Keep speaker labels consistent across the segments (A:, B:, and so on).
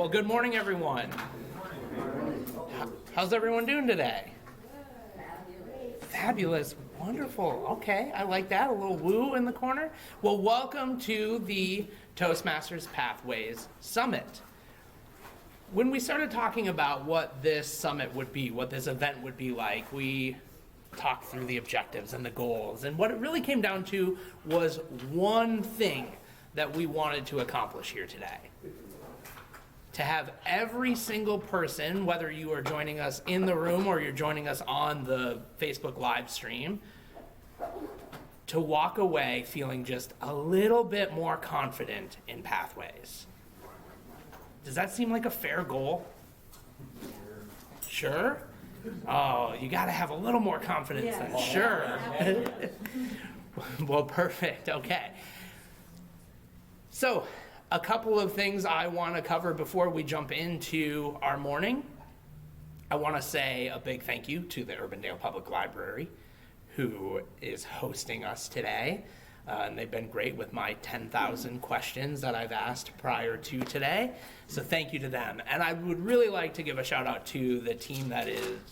A: Well, good morning, everyone. How's everyone doing today? Fabulous. Wonderful. Okay, I like that. A little woo in the corner. Well, welcome to the Toastmasters Pathways Summit. When we started talking about what this summit would be, what this event would be like, we talked through the objectives and the goals, and what it really came down to was one thing that we wanted to accomplish here today. To have every single person, whether you are joining us in the room or you're joining us on the Facebook live stream, to walk away feeling just a little bit more confident in Pathways. Does that seem like a fair goal? Sure? Oh, you gotta have a little more confidence then. Sure. Well, perfect, okay. So, a couple of things I want to cover before we jump into our morning. I want to say a big thank you to the Urbandale Public Library, who is hosting us today. And they've been great with my 10,000 questions that I've asked prior to today. So thank you to them. And I would really like to give a shout out to the team that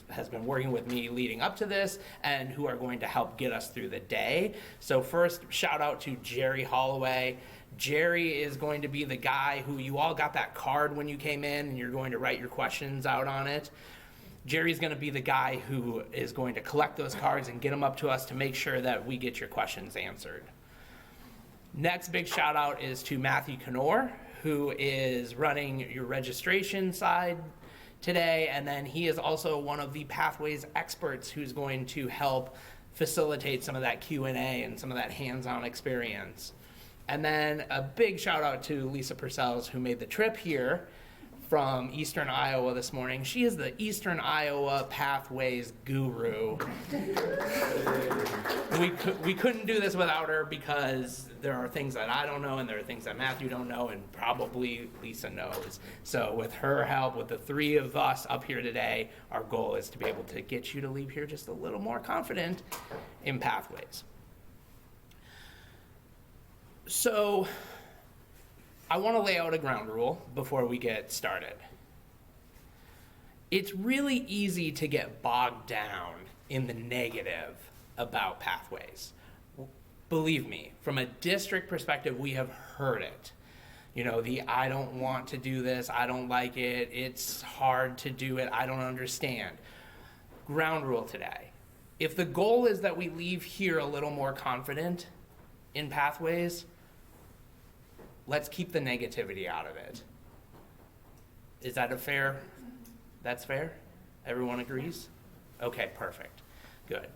A: has been working with me leading up to this and who are going to help get us through the day. So first, shout out to Jerry Holloway. Jerry is going to be the guy who you all got that card when you came in and you're going to write your questions out on it. Jerry's going to be the guy who is going to collect those cards and get them up to us to make sure that we get your questions answered. Next big shout out is to Mathew Kanour, who is running your registration side today, and then he is also one of the Pathways experts who's going to help facilitate some of that Q&A and some of that hands-on experience. And then a big shout out to Lisa Persels, who made the trip here from Eastern Iowa this morning. She is the Eastern Iowa Pathways guru. We couldn't do this without her because there are things that I don't know and there are things that Mathew don't know and probably Lisa knows. So with her help, with the three of us up here today, our goal is to be able to get you to leave here just a little more confident in Pathways. So I want to lay out a ground rule before we get started. It's really easy to get bogged down in the negative about Pathways. Believe me, from a district perspective, we have heard it. You know, I don't want to do this, I don't like it, it's hard to do it, I don't understand. Ground rule today. If the goal is that we leave here a little more confident in Pathways, let's keep the negativity out of it. Is that that's fair? Everyone agrees? Okay, perfect, good.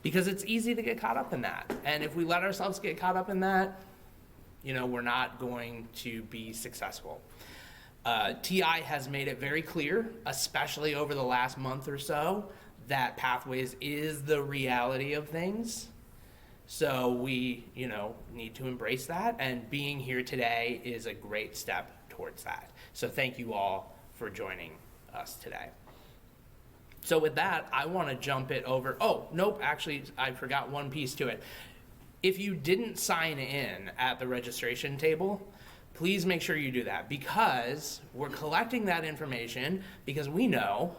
A: Because it's easy to get caught up in that. And if we let ourselves get caught up in that, you know, we're not going to be successful. TI has made it very clear, especially over the last month or so, that Pathways is the reality of things. So we, need to embrace that, and being here today is a great step towards that. So thank you all for joining us today. So with that, I want to jump it over. Oh, nope, actually, I forgot one piece to it. If you didn't sign in at the registration table, please make sure you do that, because we're collecting that information because we know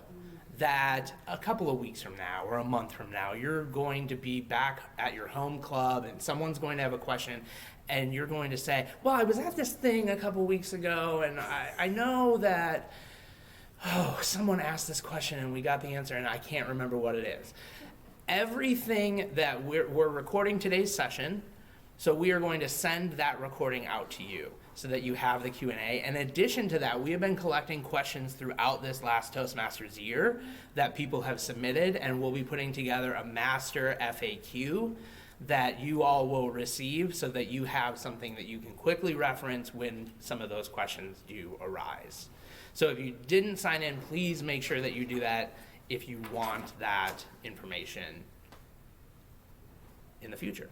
A: that a couple of weeks from now or a month from now, you're going to be back at your home club and someone's going to have a question and you're going to say, well, I was at this thing a couple weeks ago and I know that, someone asked this question and we got the answer and I can't remember what it is. Everything that we're recording today's session, so we are going to send that recording out to you so that you have the Q&A. In addition to that, we have been collecting questions throughout this last Toastmasters year that people have submitted, and we'll be putting together a master FAQ that you all will receive so that you have something that you can quickly reference when some of those questions do arise. So if you didn't sign in, please make sure that you do that if you want that information in the future.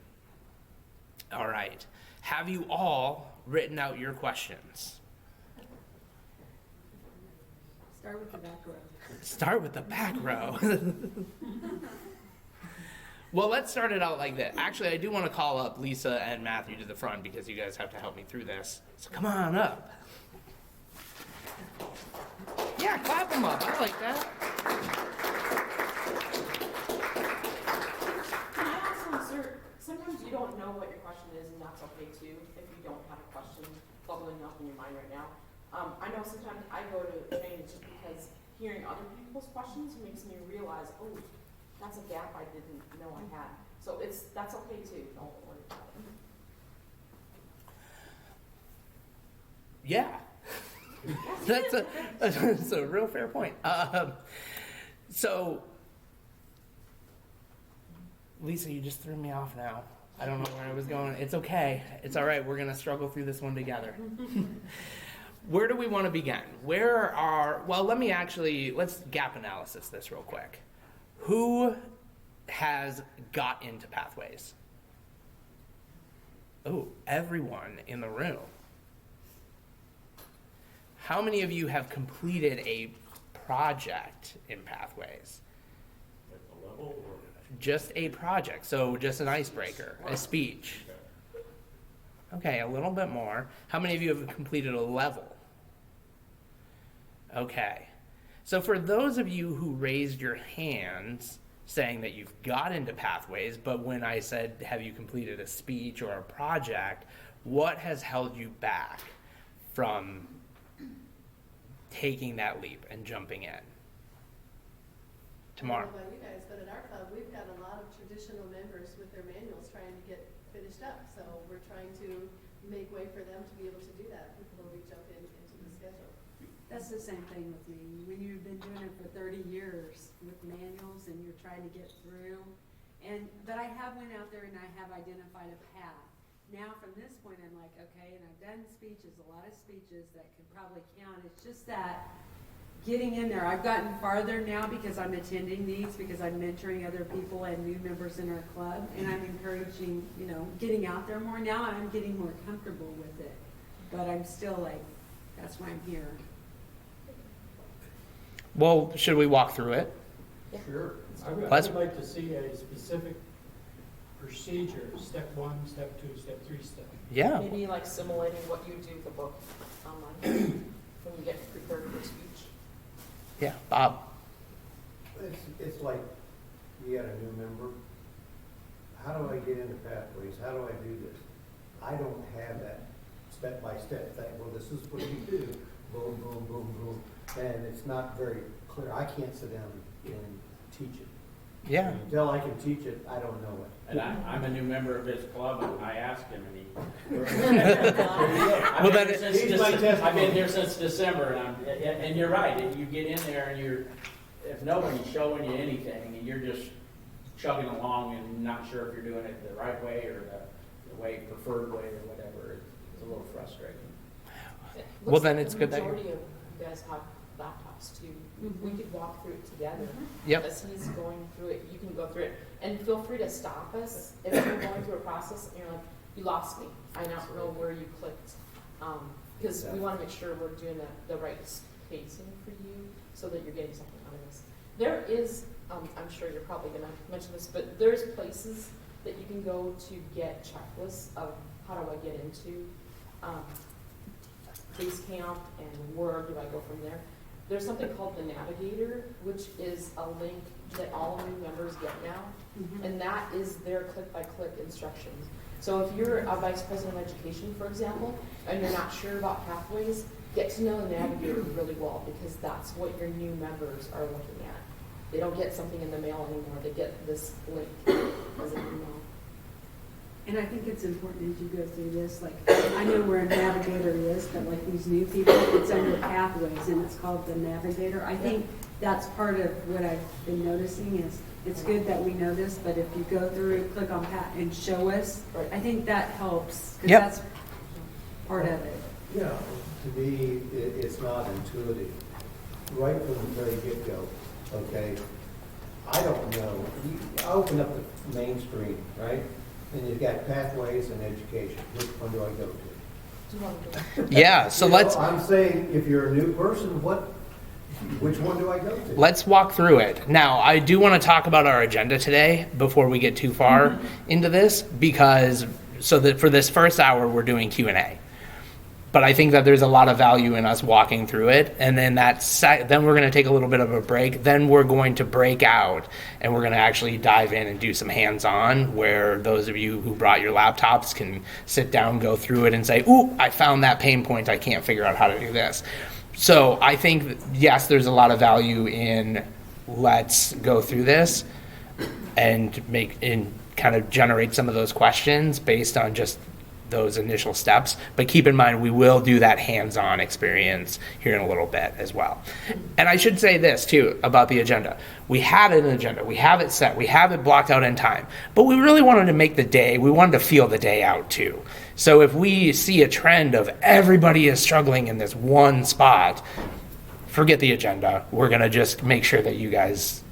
A: All right. Have you all written out your questions?
B: Start with the back row.
A: Start with the back row. Well, let's start it out like that. Actually, I do want to call up Lisa and Mathew to the front because you guys have to help me through this. So come on up. Yeah, clap them up. I like that.
C: Can I also insert, sometimes you don't know what your question is, and that's okay too, if you don't have a question bubbling up in your mind right now. I know sometimes I go to trainings just because hearing other people's questions makes me realize, oh, that's a gap I didn't know I had. So that's okay too, don't worry about it.
A: Yeah. That's a real fair point. So, Lisa, you just threw me off now. I don't know where I was going. It's okay. It's all right. We're going to struggle through this one together. Where do we want to begin? Let's gap analysis this real quick. Who has got into Pathways? Oh, everyone in the room. How many of you have completed a project in Pathways?
D: At the level or?
A: Just a project, so just an icebreaker, a speech. Okay, a little bit more. How many of you have completed a level? Okay. So for those of you who raised your hands saying that you've got into Pathways, but when I said, have you completed a speech or a project, what has held you back from taking that leap and jumping in? Tomorrow.
B: I don't know about you guys, but at our club, we've got a lot of traditional members with their manuals trying to get finished up. So we're trying to make way for them to be able to do that before we jump into the schedule.
E: That's the same thing with me. When you've been doing it for 30 years with manuals and you're trying to get through, but I have went out there and I have identified a path. Now from this point, I'm like, okay, and I've done speeches, a lot of speeches that could probably count. It's just that getting in there. I've gotten farther now because I'm attending these, because I'm mentoring other people and new members in our club, and I'm encouraging, getting out there more. Now I'm getting more comfortable with it, but I'm still like, that's why I'm here.
A: Well, should we walk through it?
D: Sure. I would like to see a specific procedure, step 1, step 2, step 3, step.
A: Yeah.
C: Maybe like simulating what you do with the book online when you get prepared for speech.
A: Yeah, Bob.
F: It's like you got a new member. How do I get into Pathways? How do I do this? I don't have that step-by-step thing. Well, this is what you do. Boom, boom, boom, boom. And it's not very clear. I can't sit down and teach it.
A: Yeah.
F: Until I can teach it, I don't know it.
G: And I'm a new member of his club, and I asked him, and he.
A: Well, then
G: I've been here since December, and you're right. You get in there, and if nobody's showing you anything, and you're just chugging along and not sure if you're doing it the right way or the preferred way or whatever, it's a little frustrating.
A: Well, then it's good that
C: The majority of you guys have laptops too. We could walk through it together.
A: Yep.
C: As he's going through it, you can go through it. And feel free to stop us if you're going through a process and you're like, you lost me. I don't know where you clicked. Because we want to make sure we're doing the right spacing for you so that you're getting something out of this. There is, I'm sure you're probably going to mention this, but there's places that you can go to get checklists of how do I get into Basecamp and where do I go from there. There's something called the Navigator, which is a link that all new members get now, and that is their click-by-click instructions. So if you're a vice president of education, for example, and you're not sure about Pathways, get to know the Navigator really well, because that's what your new members are looking at. They don't get something in the mail anymore. They get this link as an email.
E: And I think it's important as you go through this, like, I know where a Navigator is, but like these new people, it's under Pathways, and it's called the Navigator. I think that's part of what I've been noticing is it's good that we know this, but if you go through, click on Pat and show us, I think that helps, because that's part of it.
F: Yeah, to me, it's not intuitive. Right from the very get-go, okay? I don't know. I open up the main screen, right? And you've got Pathways and education. Which one do I go to?
C: Do you want to go?
A: Yeah, so let's
F: I'm saying, if you're a new person, which one do I go to?
A: let's walk through it. Now, I do want to talk about our agenda today before we get too far into this, because so that for this first hour we're doing Q&A. But I think that there's a lot of value in us walking through it, and then then we're going to take a little bit of a break. Then we're going to break out, and we're going to actually dive in and do some hands-on, where those of you who brought your laptops can sit down, go through it, and say, "Ooh, I found that pain point. I can't figure out how to do this." So I think, yes, there's a lot of value in let's go through this and kind of generate some of those questions based on just those initial steps. But keep in mind, we will do that hands-on experience here in a little bit as well. And I should say this too about the agenda. We had an agenda, we have it set, we have it blocked out in time, but we really wanted to make we wanted to feel the day out too. So if we see a trend of everybody is struggling in this one spot, forget the agenda. We're gonna just make sure that you guys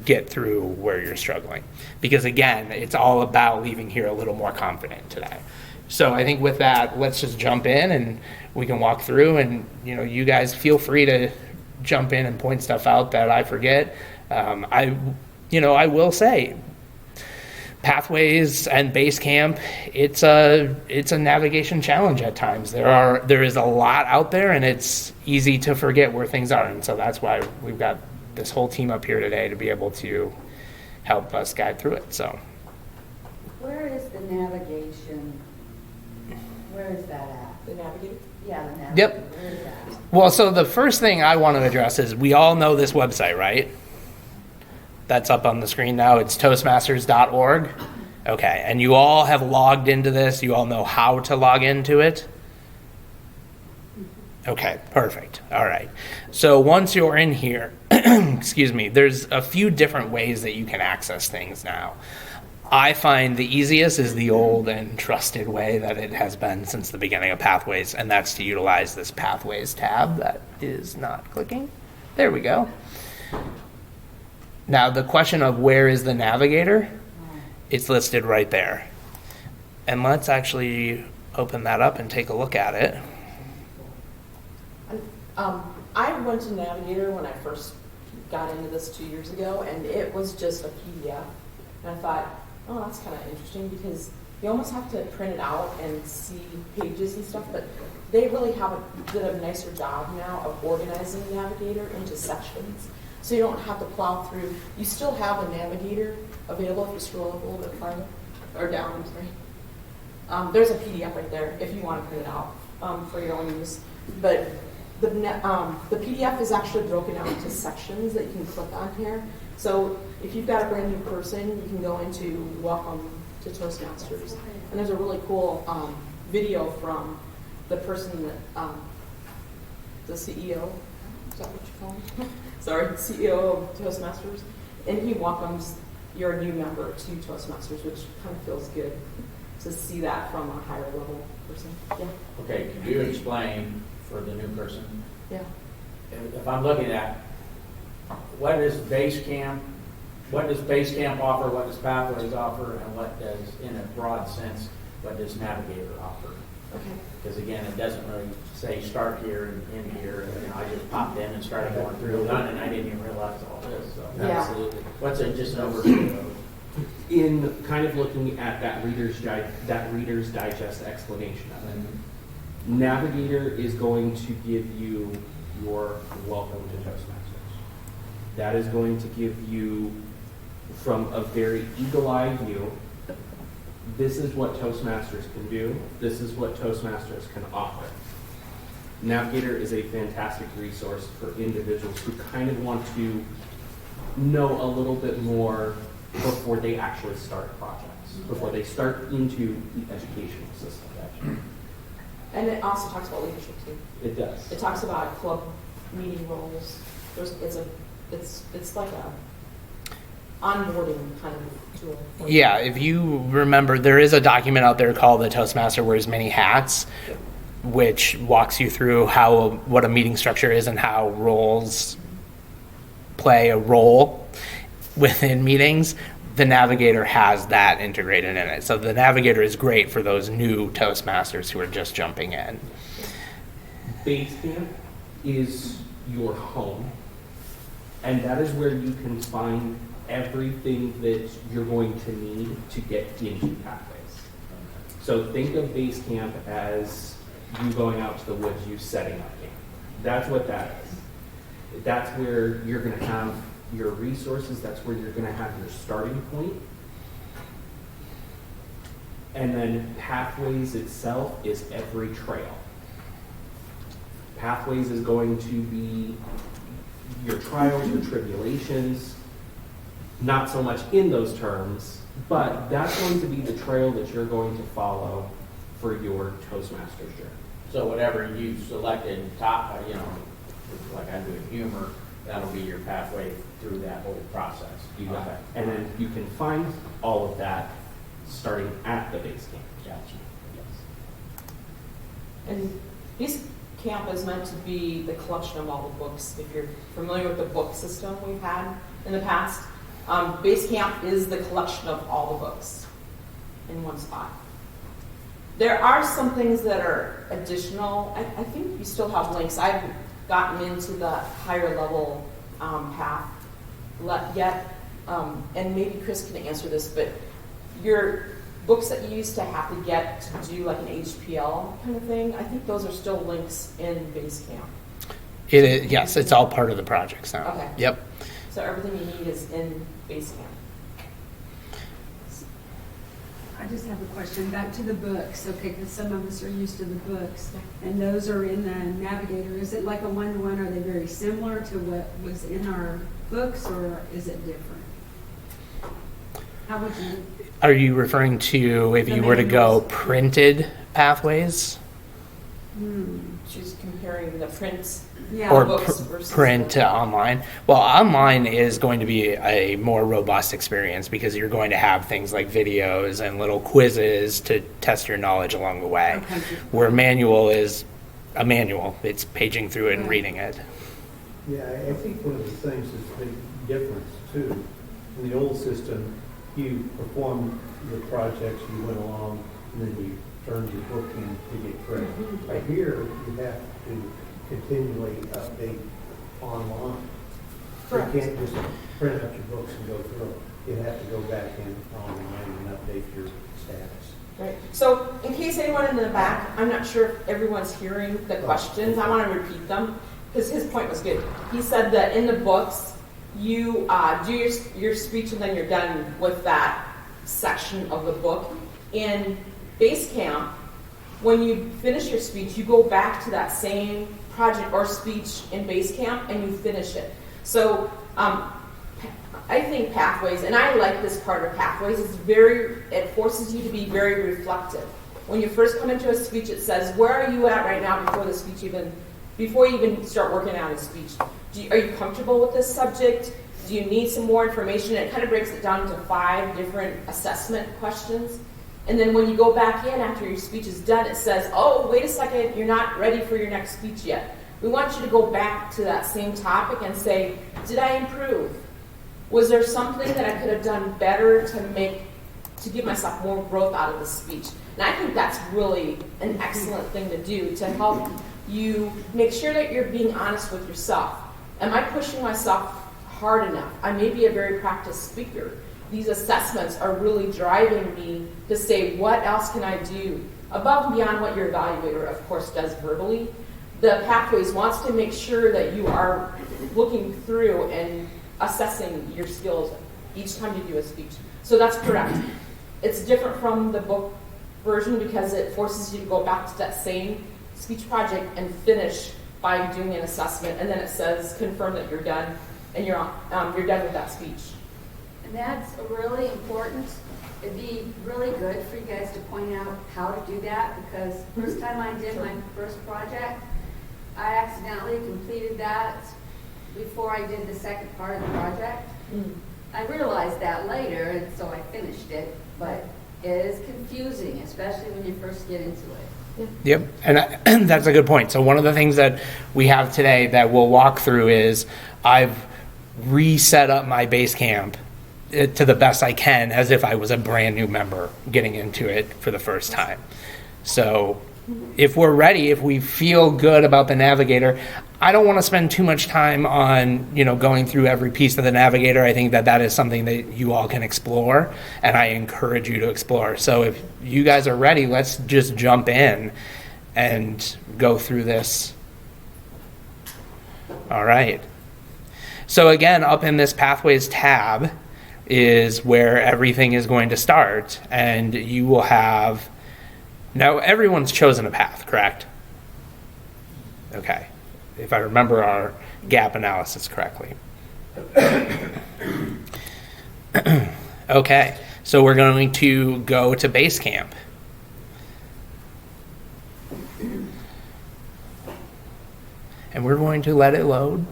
A: get through where you're struggling. Because again, it's all about leaving here a little more confident today. So I think with that, let's just jump in and we can walk through, and you guys feel free to jump in and point stuff out that I forget. I will say, Pathways and Basecamp, it's a navigation challenge at times. There is a lot out there, and it's easy to forget where things are. And so that's why we've got this whole team up here today to be able to help us guide through it. So
H: where is the navigation? Where is that at?
C: The navigator?
H: Yeah, the navigation.
A: Yep.
H: Where is that?
A: Well, so the first thing I want to address is we all know this website, right? That's up on the screen now. It's toastmasters.org. Okay, and you all have logged into this. You all know how to log into it? Okay, perfect. All right. So once you're in here, excuse me, there's a few different ways that you can access things now. I find the easiest is the old and trusted way that it has been since the beginning of Pathways, and that's to utilize this Pathways tab that is not clicking. There we go. Now the question of where is the navigator, it's listed right there. And let's actually open that up and take a look at it.
C: I went to Navigator when I first got into this 2 years ago, and it was just a PDF. And I thought, oh, that's kind of interesting, because you almost have to print it out and see pages and stuff, but they really did a nicer job now of organizing Navigator into sections. So you don't have to plow through. You still have a Navigator available if you scroll up a little bit farther, or down, I'm sorry. There's a PDF right there if you want to print it out for your own use. But the PDF is actually broken out into sections that you can click on here. So if you've got a brand new person, you can go into Welcome to Toastmasters. And there's a really cool video from the person that, the CEO, is that what you call him? Sorry, CEO of Toastmasters. And he welcomes your new member to Toastmasters, which kind of feels good to see that from a higher level person. Yeah.
G: Okay, can you explain for the new person?
C: Yeah.
G: If I'm looking at, what does Basecamp offer, what does Pathways offer, and what does, in a broad sense, what does Navigator offer?
C: Okay.
G: Because again, it doesn't really say start here and end here, and I just popped in and started going through done, and I didn't even realize all this, so.
C: Yeah.
G: Absolutely. What's just an overview of?
I: In kind of looking at that Reader's Digest explanation of it, Navigator is going to give you your welcome to Toastmasters. That is going to give you, from a very eagle-eye view, this is what Toastmasters can do, this is what Toastmasters can offer. Navigator is a fantastic resource for individuals who kind of want to know a little bit more before they actually start projects, before they start into the educational system.
C: And it also talks about leadership too.
I: It does.
C: It talks about club meeting roles. It's like a onboarding kind of tool.
A: Yeah, if you remember, there is a document out there called The Toastmaster Wears Many Hats, which walks you through what a meeting structure is and how roles play a role within meetings. The Navigator has that integrated in it. So the Navigator is great for those new Toastmasters who are just jumping in.
I: Basecamp is your home, and that is where you can find everything that you're going to need to get into Pathways. So think of Basecamp as you going out to the woods, you setting up camp. That's what that is. That's where you're gonna have your resources, that's where you're gonna have your starting point. And then Pathways itself is every trail. Pathways is going to be your trials, your tribulations, not so much in those terms, but that's going to be the trail that you're going to follow for your Toastmasters journey.
G: So whatever you selected, top, like I'm doing humor, that'll be your pathway through that whole process.
I: You got that. And then you can find all of that starting at the base camp.
G: Gotcha. Yes.
C: And base camp is meant to be the collection of all the books. If you're familiar with the book system we've had in the past, base camp is the collection of all the books in one spot. There are some things that are additional. I think you still have links. I've gotten into the higher level path yet, and maybe Kris can answer this, but your books that you used to have to get to do like an HPL kind of thing, I think those are still links in base camp.
A: It is, yes, it's all part of the projects now.
C: Okay.
A: Yep.
C: So everything you need is in base camp.
E: I just have a question, back to the books, okay, because some of us are used to the books, and those are in the Navigator. Is it like a one-to-one? Are they very similar to what was in our books, or is it different? How would you?
A: Are you referring to if
E: The
A: you were to go
E: manuals.
A: printed pathways
C: She's comparing the prints
E: Yeah.
A: or
C: books versus
A: print
C: the-
A: online? Well, online is going to be a more robust experience because you're going to have things like videos and little quizzes to test your knowledge along the way.
E: Okay.
A: Where manual is a manual, it's paging through it and
E: Right.
A: reading it.
F: Yeah, I think one of the things that's a big difference too, in the old system, you performed the projects, you went along, and then you turned your book in to get credit. Right here, you have to continually update online.
C: Correct.
F: You can't just print out your books and go through them. You have to go back in online and update your status.
C: Right. So in case anyone in the back, I'm not sure if everyone's hearing the questions. I want to repeat them because his point was good. He said that in the books, you do your speech and then you're done with that section of the book. In base camp, when you finish your speech, you go back to that same project or speech in base camp and you finish it. So I think Pathways, and I like this part of Pathways, it forces you to be very reflective. When you first come into a speech, it says, where are you at right now before you even start working out a speech? Are you comfortable with this subject? Do you need some more information? And it kind of breaks it down to 5 different assessment questions. And then when you go back in after your speech is done, it says, oh, wait a second, you're not ready for your next speech yet. We want you to go back to that same topic and say, did I improve? Was there something that I could have done better to give myself more growth out of the speech? And I think that's really an excellent thing to do to help you make sure that you're being honest with yourself. Am I pushing myself hard enough? I may be a very practiced speaker. These assessments are really driving me to say, what else can I do above and beyond what your evaluator, of course, does verbally? The Pathways wants to make sure that you are looking through and assessing your skills each time you do a speech. So that's correct. It's different from the book version because it forces you to go back to that same speech project and finish by doing an assessment, and then it says confirm that you're done and you're done with that speech.
H: And that's really important. It'd be really good for you guys to point out how to do that, because first time I did my first project, I accidentally completed that before I did the second part of the project. I realized that later, and so I finished it, but it is confusing, especially when you first get into it.
A: Yep, and that's a good point. So one of the things that we have today that we'll walk through is I've reset up my base camp to the best I can as if I was a brand new member getting into it for the first time. So if we're ready, if we feel good about the Navigator, I don't want to spend too much time on, going through every piece of the Navigator. I think that is something that you all can explore, and I encourage you to explore. So if you guys are ready, let's just jump in and go through this. All right. So again, up in this Pathways tab is where everything is going to start, and you will have, now everyone's chosen a path, correct? Okay, if I remember our gap analysis correctly. Okay, so we're going to go to base camp. And we're going to let it load.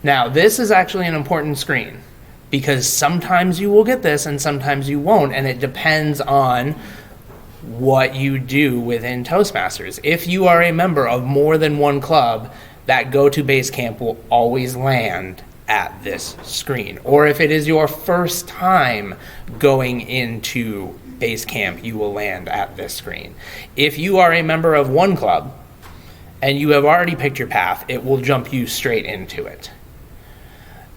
A: Now, this is actually an important screen because sometimes you will get this and sometimes you won't, and it depends on what you do within Toastmasters. If you are a member of more than one club, that go to base camp will always land at this screen. Or if it is your first time going into base camp, you will land at this screen. If you are a member of one club and you have already picked your path, it will jump you straight into it.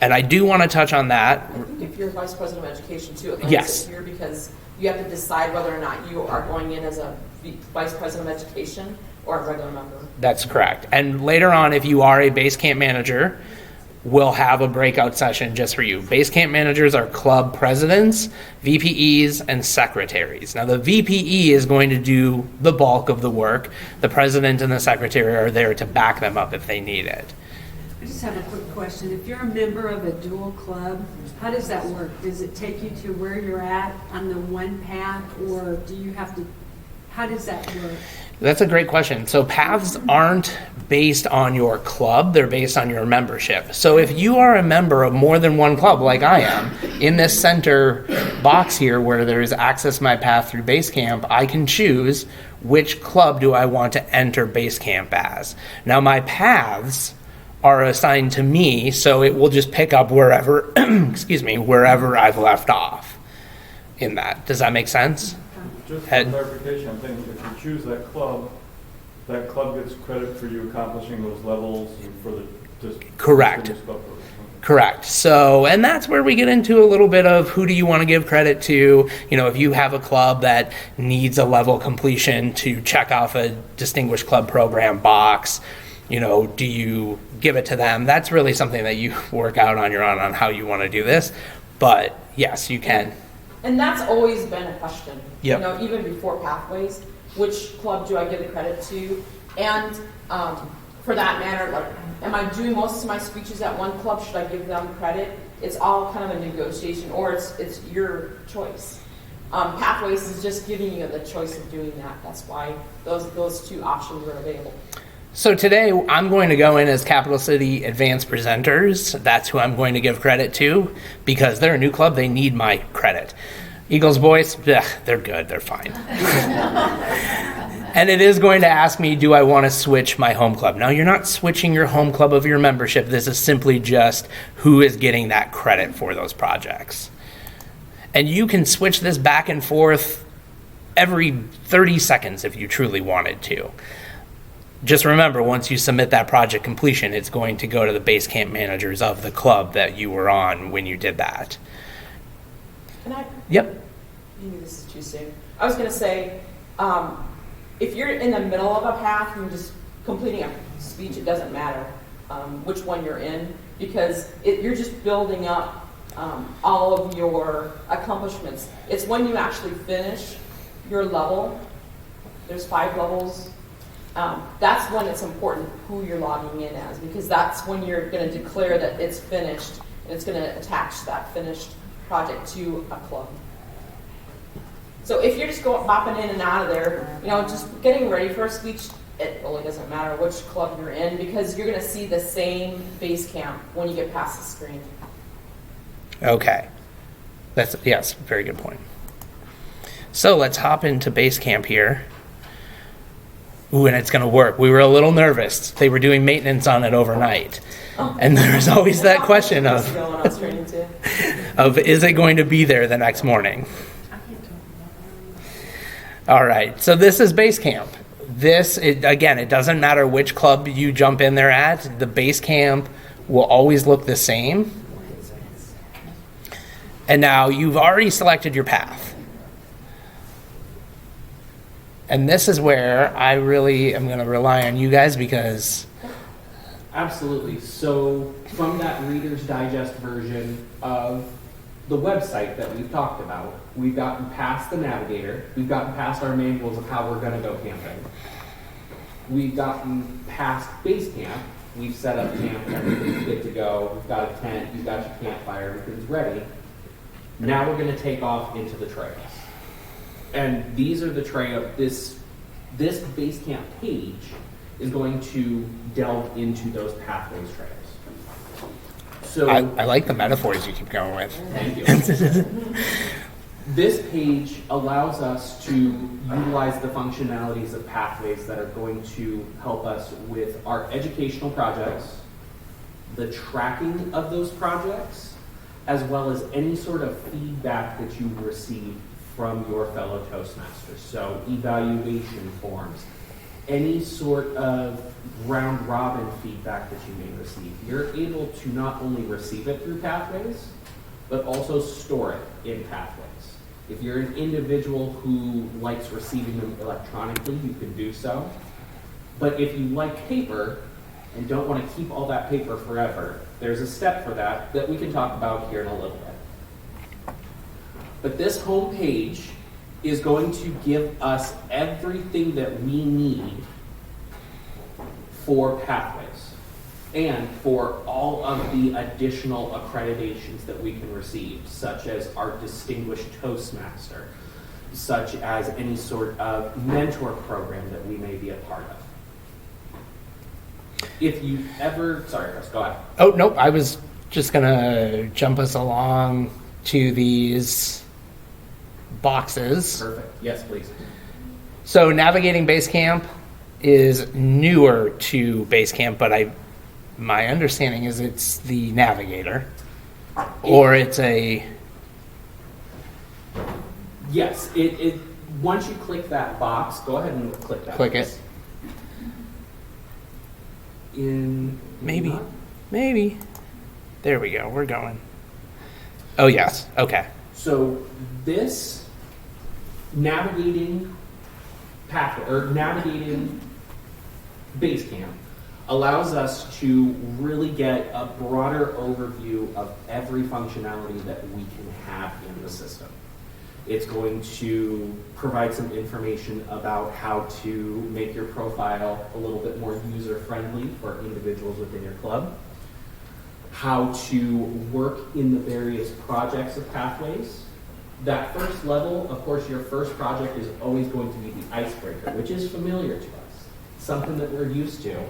A: And I do want to touch on that.
C: If you're vice president of education too, it lands
A: Yes.
C: here because you have to decide whether or not you are going in as a vice president of education or a regular member.
A: That's correct. And later on, if you are a base camp manager, we'll have a breakout session just for you. Base camp managers are club presidents, VPEs, and secretaries. Now, the VPE is going to do the bulk of the work. The president and the secretary are there to back them up if they need it.
E: I just have a quick question. If you're a member of a dual club, how does that work? Does it take you to where you're at on the one path, or do you have to, how does that work?
A: That's a great question. So paths aren't based on your club, they're based on your membership. So if you are a member of more than one club, like I am, in this center box here where there is access my path through Basecamp, I can choose which club do I want to enter Basecamp as. Now my paths are assigned to me, so it will just pick up wherever, excuse me, wherever I've left off in that. Does that make sense?
J: Just for clarification, I'm thinking if you choose that club gets credit for you accomplishing those levels for the
A: Correct. Correct. So, and that's where we get into a little bit of who do you want to give credit to. You know, if you have a club that needs a level completion to check off a distinguished club program box, you know, do you give it to them? That's really something that you work out on your own on how you want to do this. But yes, you can.
C: And that's always been a question.
A: Yep.
C: You know, even before Pathways, which club do I give the credit to? And for that matter, like, am I doing most of my speeches at one club? Should I give them credit? It's all kind of a negotiation, or it's your choice. Pathways is just giving you the choice of doing that. That's why those two options are available.
A: So today I'm going to go in as Capital City Advanced Presenters. That's who I'm going to give credit to because they're a new club. They need my credit. Eagles Boys, they're good. They're fine. And it is going to ask me, do I want to switch my home club? Now, you're not switching your home club of your membership. This is simply just who is getting that credit for those projects. And you can switch this back and forth every 30 seconds if you truly wanted to. Just remember, once you submit that project completion, it's going to go to the base camp managers of the club that you were on when you did that. Yep.
C: Maybe this is too soon. I was going to say, if you're in the middle of a path and you're just completing a speech, it doesn't matter which one you're in because you're just building up all of your accomplishments. It's when you actually finish your level. There's 5 levels. That's when it's important who you're logging in as because that's when you're going to declare that it's finished and it's going to attach that finished project to a club. So if you're just bopping in and out of there, you know, just getting ready for a speech, it really doesn't matter which club you're in because you're going to see the same base camp when you get past the screen.
A: Okay. Yes, very good point. So let's hop into base camp here. Ooh, and it's going to work. We were a little nervous. They were doing maintenance on it overnight. Oh. And there's always that question of is it going to be there the next morning? All right, so this is base camp. Again, it doesn't matter which club you jump in there at. The base camp will always look the same. And now you've already selected your path. And this is where I really am going to rely on you guys because
I: Absolutely. So from that Reader's Digest version of the website that we've talked about, we've gotten past the navigator, we've gotten past our manuals of how we're going to go camping. We've gotten past base camp, we've set up camp, everything's good to go, we've got a tent, you've got your campfire, everything's ready. Now we're going to take off into the trails. And these are the this base camp page is going to delve into those pathways trails. So
A: I like the metaphors you keep going with.
I: thank you. This page allows us to utilize the functionalities of pathways that are going to help us with our educational projects, the tracking of those projects, as well as any sort of feedback that you receive from your fellow Toastmasters. So evaluation forms, any sort of round robin feedback that you may receive. You're able to not only receive it through Pathways, but also store it in Pathways. If you're an individual who likes receiving them electronically, you can do so. But if you like paper and don't want to keep all that paper forever, there's a step for that that we can talk about here in a little bit. But this home page is going to give us everything that we need for Pathways and for all of the additional accreditations that we can receive, such as our Distinguished Toastmaster, such as any sort of mentor program that we may be a part of. If you ever, sorry Chris, go ahead.
A: Oh, nope, I was just going to jump us along to these boxes.
I: Perfect, yes please.
A: So navigating Basecamp is newer to Basecamp, but my understanding is it's the navigator, or it's a...
I: Yes, it once you click that box, go ahead and click that.
A: Click it. Maybe. There we go, we're going. Oh yes, okay.
I: So this navigating pathway, or navigating Basecamp, allows us to really get a broader overview of every functionality that we can have in the system. It's going to provide some information about how to make your profile a little bit more user-friendly for individuals within your club, how to work in the various projects of Pathways. That first level, of course, your first project is always going to be the icebreaker, which is familiar to us, something that we're used to.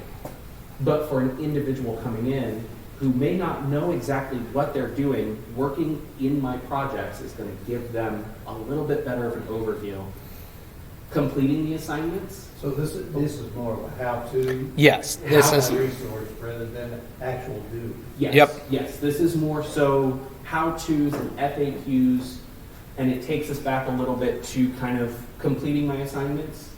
I: But for an individual coming in who may not know exactly what they're doing, working in my projects is going to give them a little bit better of an overview. Completing the assignments.
F: So this is more of a how-to?
A: Yes, this is...
F: resource rather than an actual do?
I: Yes,
A: Yep.
I: yes, this is more so how-tos and FAQs, and it takes us back a little bit to kind of completing my assignments,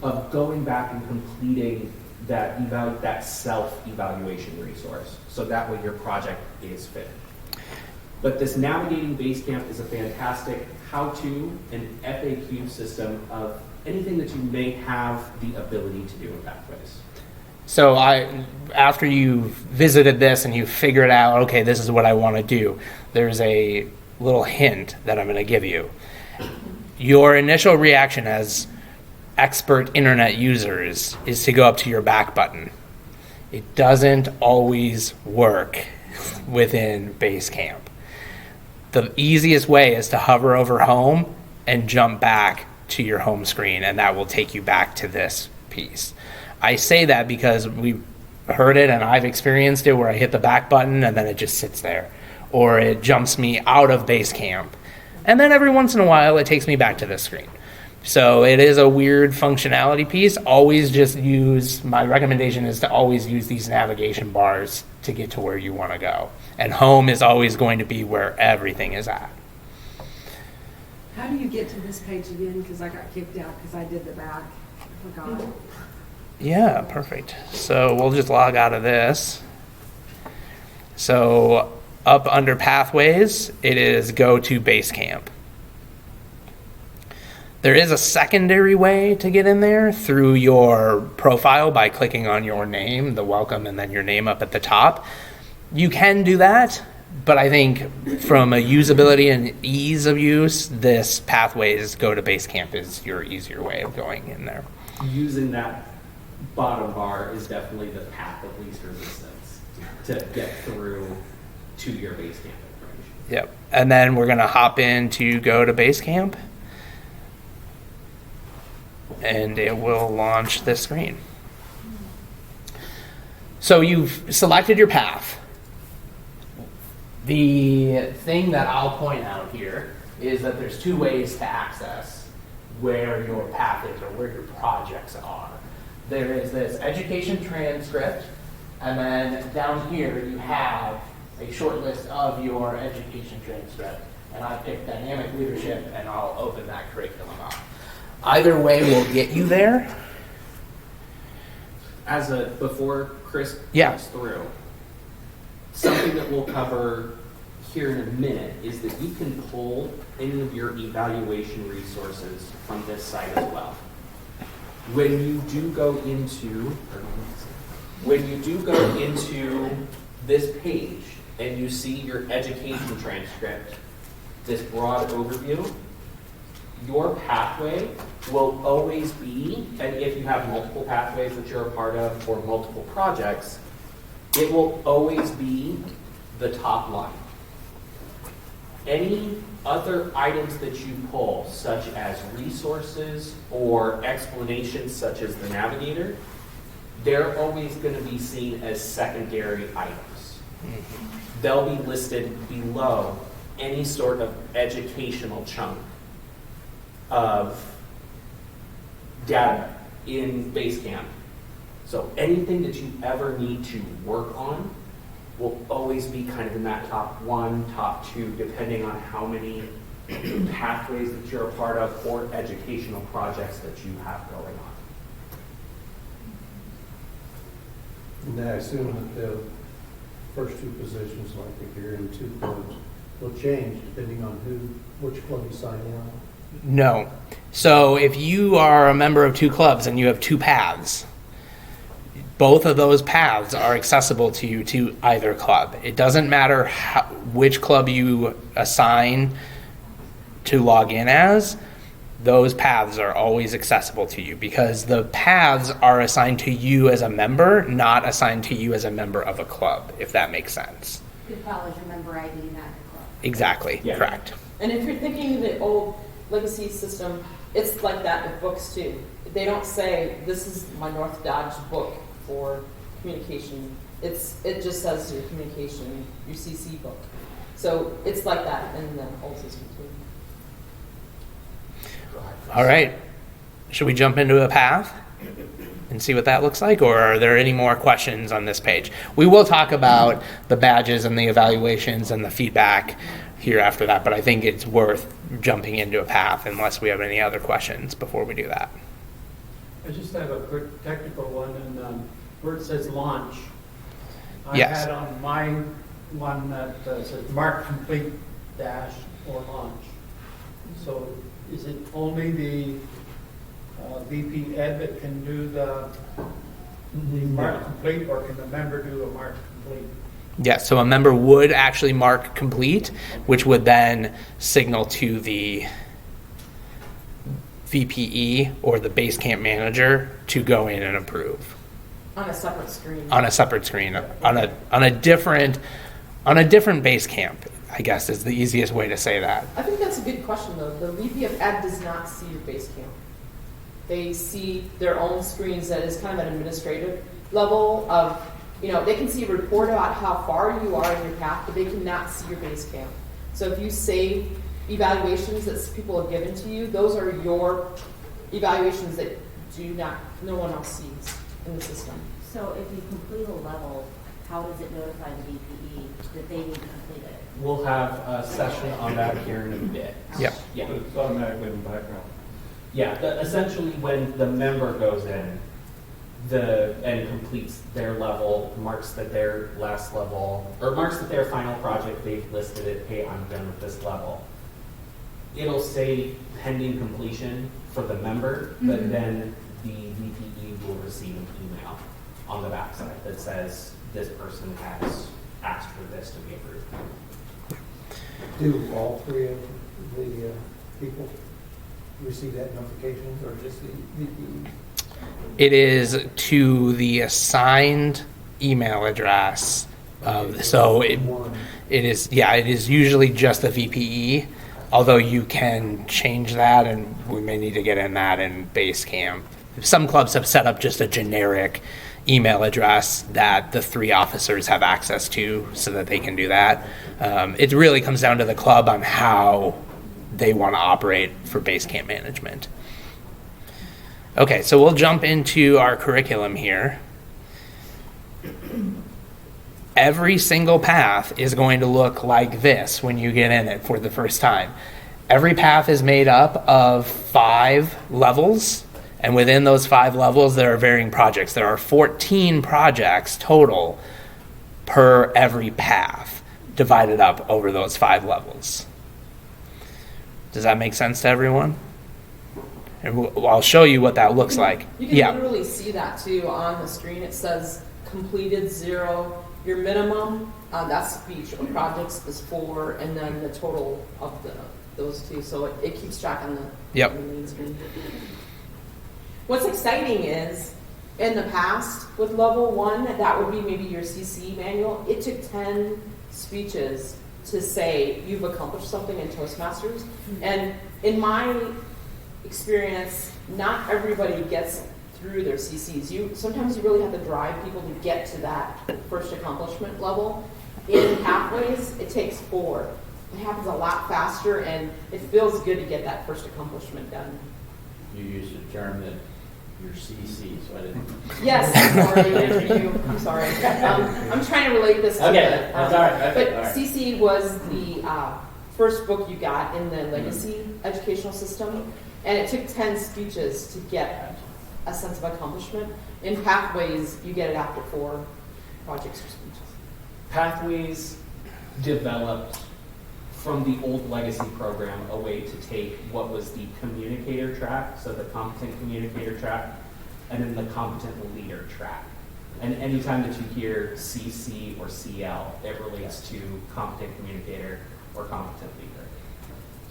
I: of going back and completing that self-evaluation resource, so that way your project is fit. But this navigating Basecamp is a fantastic how-to and FAQ system of anything that you may have the ability to do in Pathways.
A: So after you've visited this and you've figured out, okay, this is what I want to do, there's a little hint that I'm going to give you. Your initial reaction as expert internet users is to go up to your back button. It doesn't always work within Basecamp. The easiest way is to hover over home and jump back to your home screen, and that will take you back to this piece. I say that because we heard it and I've experienced it where I hit the back button and then it just sits there, or it jumps me out of Basecamp, and then every once in a while it takes me back to this screen. So it is a weird functionality piece. Always just my recommendation is to always use these navigation bars to get to where you want to go. And home is always going to be where everything is at.
E: How do you get to this page again? Because I got kicked out because I did the back. I forgot.
A: Yeah, perfect. So we'll just log out of this. So up under Pathways, it is go to Basecamp. There is a secondary way to get in there through your profile by clicking on your name, the welcome, and then your name up at the top. You can do that, but I think from a usability and ease of use, this Pathways Go to Basecamp is your easier way of going in there.
I: Using that bottom bar is definitely the path of least resistance to get through to your Basecamp information.
A: Yep. And then we're going to hop in to Go to Basecamp. And it will launch this screen. So you've selected your path. The thing that I'll point out here is that there's two ways to access where your path is or where your projects are. There is this education transcript, and then down here you have a short list of your education transcript. And I picked dynamic leadership, and I'll open that curriculum up. Either way will get you there.
I: Before Chris
A: Yeah.
I: goes through, something that we'll cover here in a minute is that you can pull any of your evaluation resources from this site as well. When you do go into this page and you see your education transcript, this broad overview, your pathway will always be, and if you have multiple pathways that you're a part of or multiple projects, it will always be the top line. Any other items that you pull, such as resources or explanations such as the navigator, they're always going to be seen as secondary items. They'll be listed below any sort of educational chunk of data in Basecamp. So anything that you ever need to work on will always be kind of in that top 1, top 2, depending on how many pathways that you're a part of or educational projects that you have going on.
F: And I assume that the first two positions, like if you're in 2 clubs, will change depending on which club you sign in on.
A: No. So if you are a member of 2 clubs and you have 2 paths, both of those paths are accessible to you to either club. It doesn't matter which club you assign to log in as, those paths are always accessible to you because the paths are assigned to you as a member, not assigned to you as a member of a club, if that makes sense.
H: You follow your member ID, not your club.
A: Exactly,
I: Yeah.
A: correct.
C: And if you're thinking the old legacy system, it's like that with books too. They don't say, this is my North Dodge book for communication. It just says your communication, your CC book. So it's like that in the old system too.
A: All right. Should we jump into a path and see what that looks like, or are there any more questions on this page? We will talk about the badges and the evaluations and the feedback here after that, but I think it's worth jumping into a path unless we have any other questions before we do that.
D: I just have a quick technical one, and where it says launch. I
A: Yes.
D: had on my one that says mark complete dash or launch. So is it only the VP Ed that can do the mark complete, or can the member do a mark complete?
A: Yes, so a member would actually mark complete, which would then signal to the VPE or the Basecamp manager to go in and approve
C: On a separate screen.
A: on a separate screen, on a different Basecamp, I guess is the easiest way to say that.
C: I think that's a good question though. The VP of Ed does not see your base camp. They see their own screens that is kind of an administrative level of, they can see a report about how far you are in your path, but they cannot see your base camp. So if you save evaluations that people have given to you, those are your evaluations that no one else sees in the system.
K: So if you complete a level, how does it notify the VPE that they need to complete it?
I: We'll have a session on that here in a bit.
A: Yep.
I: Yeah.
J: But it's automatically in the background.
I: Yeah, essentially when the member goes in and completes their level, marks that their last level, or marks that their final project, they've listed it, hey, I'm done with this level. it'll say pending completion for the member, but then the VPE will receive an email on the backside that says this person has asked for this to be approved.
F: Do all three of the people receive that notification, or just the VPE?
A: It is to the assigned email address. So it is, yeah, it is usually just the VPE, although you can change that, and we may need to get in that in Basecamp. Some clubs have set up just a generic email address that the 3 officers have access to so that they can do that. It really comes down to the club on how they want to operate for Basecamp management. Okay, so we'll jump into our curriculum here. Every single path is going to look like this when you get in it for the first time. Every path is made up of 5 levels, and within those 5 levels, there are varying projects. There are 14 projects total per every path, divided up over those 5 levels. Does that make sense to everyone? And I'll show you what that looks like.
C: You can
A: Yeah.
C: literally see that too on the screen. It says completed 0. Your minimum, that speech or projects is 4, and then the total of those 2. So it keeps track on the,
A: Yep.
C: on the main screen. What's exciting is, in the past, with level 1, that would be maybe your CC manual. It took 10 speeches to say you've accomplished something in Toastmasters. And in my experience, not everybody gets through their CCs. Sometimes you really have to drive people to get to that first accomplishment level. In Pathways, it takes 4. It happens a lot faster, and it feels good to get that first accomplishment done.
G: You used a term that your CC, so I didn't.
C: Yes, I'm sorry. I'm trying to relate this to
G: Okay, that's all right. Okay,
C: but
G: all right.
C: CC was the first book you got in the legacy educational system, and it took 10 speeches to get a sense of accomplishment. In Pathways, you get it after 4 projects or speeches.
I: Pathways developed from the old legacy program a way to take what was the communicator track, so the competent communicator track, and then the competent leader track. And anytime that you hear CC or CL, it relates to competent communicator or competent leader.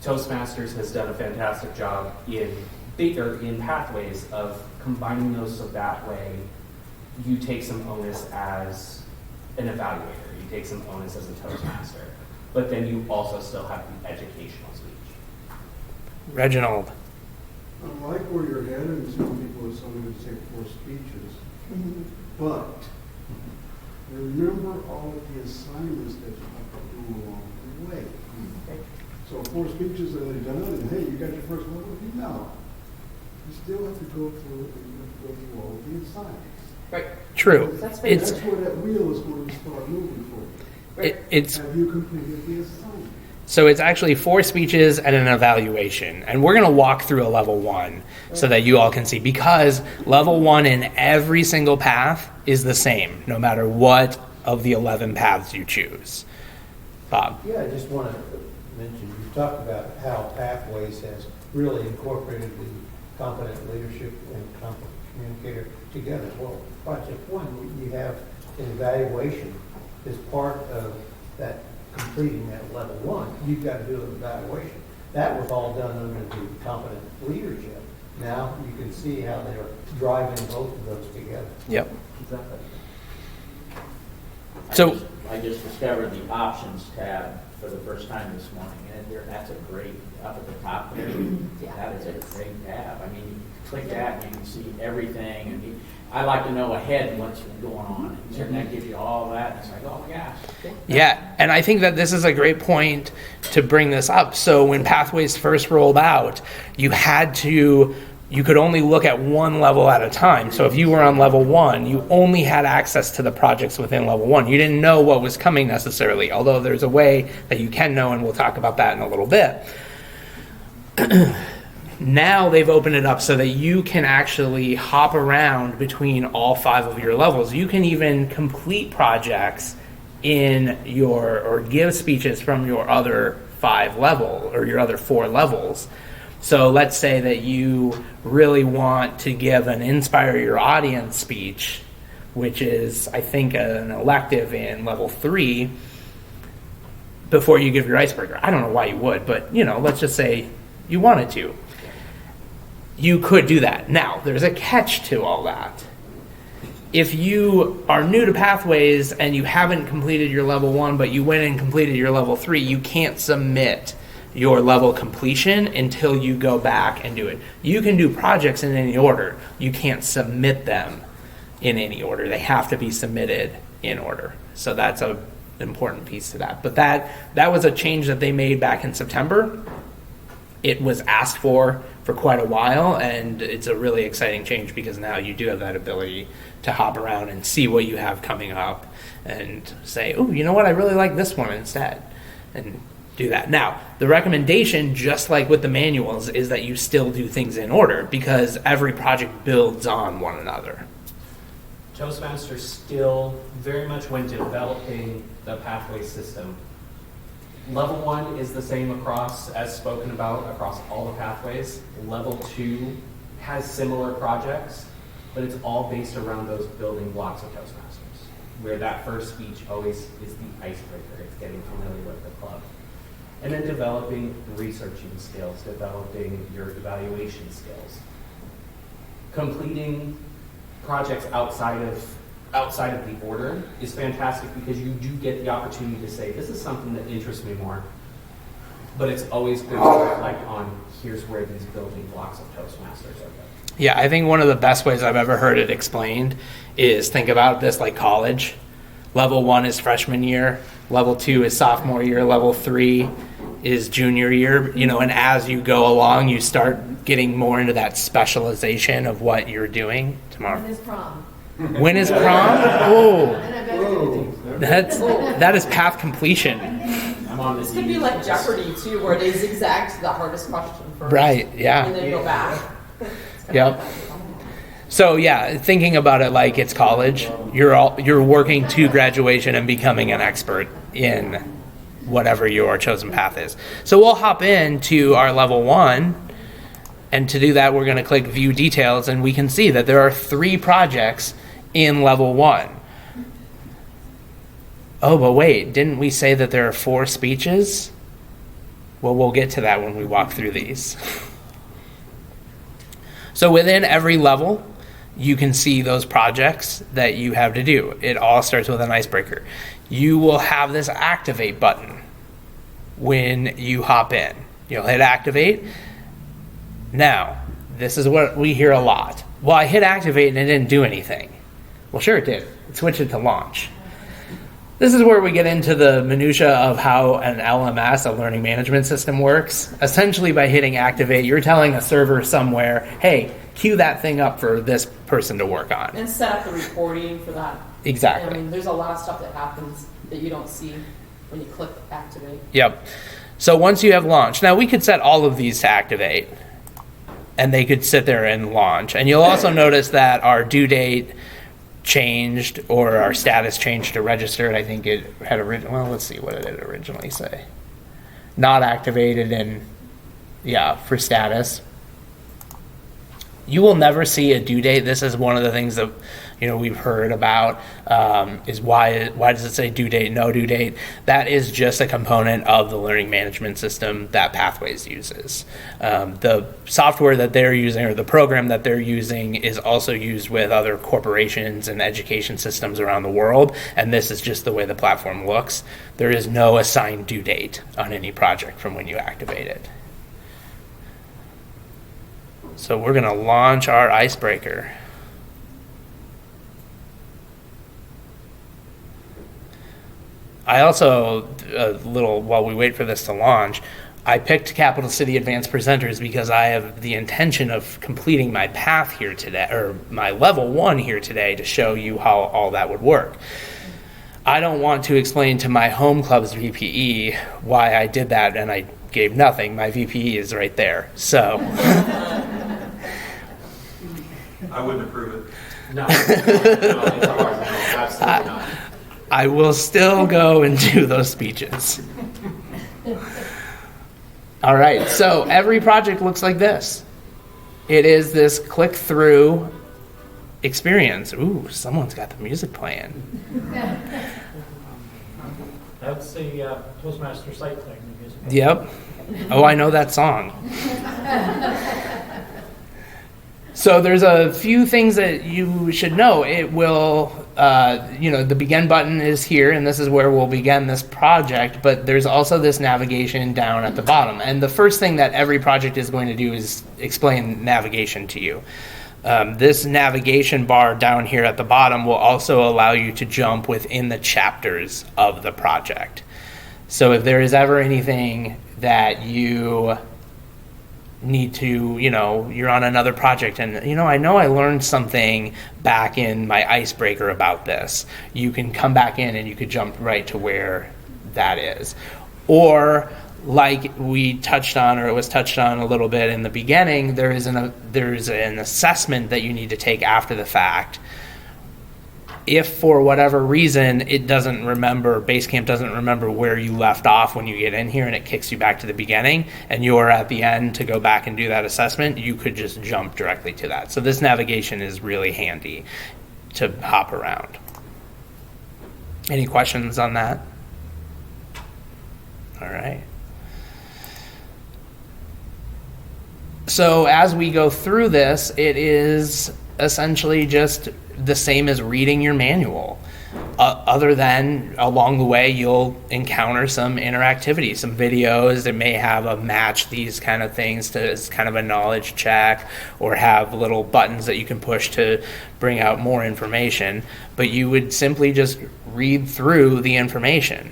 I: Toastmasters has done a fantastic job in Pathways of combining those so that way you take some onus as an evaluator, you take some onus as a Toastmaster, but then you also still have the educational speech.
A: Reginald.
L: I like where you're headed, some people are telling you to take 4 speeches, but remember all of the assignments that you have to do along the way. So 4 speeches are done, and hey, you got your first level? No. You still have to go through and you have to go through all of the assignments.
C: Right.
A: True.
C: That's
A: It's
L: That's where that wheel is going to start moving for you.
A: it's
L: Have you completed the assignment?
A: so it's actually 4 speeches and an evaluation, and we're going to walk through a level 1 so that you all can see, because level 1 in every single path is the same, no matter what of the 11 paths you choose. Bob.
F: Yeah, I just want to mention, you talked about how Pathways has really incorporated the competent leadership and competent communicator together. Well, project 1, you have an evaluation as part of that completing that level 1. You've got to do an evaluation. That was all done under the competent leadership. Now you can see how they're driving both of those together.
A: Yep.
I: Exactly.
A: So
G: I just discovered the options tab for the first time this morning, and that's a great, up at the top there. That is a great tab. I mean, you click that and you can see everything, and I like to know ahead what's going on, and that gives you all that, and it's like, oh my gosh.
A: yeah, and I think that this is a great point to bring this up. So when Pathways first rolled out, you could only look at one level at a time. So if you were on level 1, you only had access to the projects within level 1. You didn't know what was coming necessarily, although there's a way that you can know, and we'll talk about that in a little bit. Now they've opened it up so that you can actually hop around between all 5 of your levels. You can even complete projects or give speeches from your other 5 level or your other 4 levels. So let's say that you really want to give an inspire your audience speech, which is, I think, an elective in level 3, before you give your icebreaker. I don't know why you would, but let's just say you wanted to. You could do that. Now, there's a catch to all that. If you are new to Pathways and you haven't completed your level 1, but you went and completed your level 3, you can't submit your level completion until you go back and do it. You can do projects in any order. You can't submit them in any order. They have to be submitted in order. So that's an important piece to that. But that was a change that they made back in September. It was asked for quite a while, and it's a really exciting change because now you do have that ability to hop around and see what you have coming up and say, oh, you know what, I really like this one instead, and do that. Now, the recommendation, just like with the manuals, is that you still do things in order because every project builds on one another.
I: Toastmasters still, very much when developing the pathway system, level 1 is the same as spoken about across all the pathways. Level 2 has similar projects, but it's all based around those building blocks of Toastmasters, where that first speech always is the icebreaker. It's getting familiar with the club. And then developing researching skills, developing your evaluation skills. Completing projects outside of the order is fantastic because you do get the opportunity to say, this is something that interests me more, but it's always good to reflect on here's where these building blocks of Toastmasters are built.
A: Yeah, I think one of the best ways I've ever heard it explained is think about this like college. Level 1 is freshman year, level 2 is sophomore year, level 3 is junior year, and as you go along, you start getting more into that specialization of what you're doing tomorrow.
B: When is prom?
A: When is prom? Oh,
B: And I bet you're
A: that is path completion.
G: I'm on
C: This
G: this.
C: could be like Jeopardy too, where they zigzag to the hardest question first.
A: Right, yeah.
C: And then go back.
A: Yep. So yeah, thinking about it like it's college, you're working to graduation and becoming an expert in whatever your chosen path is. So we'll hop into our level 1, and to do that, we're going to click View Details, and we can see that there are 3 projects in level 1. Oh, but wait, didn't we say that there are 4 speeches? Well, we'll get to that when we walk through these. So within every level, you can see those projects that you have to do. It all starts with an icebreaker. You will have this activate button when you hop in. You'll hit activate. Now, this is what we hear a lot. Well, I hit activate and it didn't do anything. Well, sure it did. It switched it to launch. This is where we get into the minutia of how an LMS, a learning management system, works. Essentially, by hitting activate, you're telling a server somewhere, hey, queue that thing up for this person to work on.
C: And set up the reporting for that.
A: Exactly.
C: I mean, there's a lot of stuff that happens that you don't see when you click activate.
A: Yep. So once you have launched, now we could set all of these to activate, and they could sit there and launch. And you'll also notice that our due date changed, or our status changed to registered. I think it had well, let's see, what did it originally say? Not activated, and yeah, for status. You will never see a due date. This is one of the things that we've heard about, is why does it say due date, no due date? That is just a component of the learning management system that Pathways uses. The software that they're using, or the program that they're using, is also used with other corporations and education systems around the world, and this is just the way the platform looks. There is no assigned due date on any project from when you activate it. So we're going to launch our icebreaker. I also, while we wait for this to launch, I picked Capital City Advanced Presenters because I have the intention of completing my path here today, or my level 1 here today, to show you how all that would work. I don't want to explain to my home club's VPE why I did that and I gave nothing. My VPE is right there. So
J: I wouldn't approve it.
I: No, it's ours. No, absolutely not.
A: I will still go and do those speeches. All right, so every project looks like this. It is this click-through experience. Ooh, someone's got the music playing.
M: That's the Toastmaster site thing.
A: Yep. Oh, I know that song. So there's a few things that you should know. It will, the begin button is here, and this is where we'll begin this project, but there's also this navigation down at the bottom. And the first thing that every project is going to do is explain navigation to you. This navigation bar down here at the bottom will also allow you to jump within the chapters of the project. So if there is ever anything that you need to, you're on another project and, I know I learned something back in my icebreaker about this, you can come back in and you could jump right to where that is. Or like we touched on, or it was touched on a little bit in the beginning, there's an assessment that you need to take after the fact. If for whatever reason it doesn't remember, Basecamp doesn't remember where you left off when you get in here and it kicks you back to the beginning and you're at the end to go back and do that assessment, you could just jump directly to that. So this navigation is really handy to hop around. Any questions on that? All right. So as we go through this, it is essentially just the same as reading your manual, other than along the way you'll encounter some interactivity, some videos that may have a match these kind of things to as kind of a knowledge check, or have little buttons that you can push to bring out more information, but you would simply just read through the information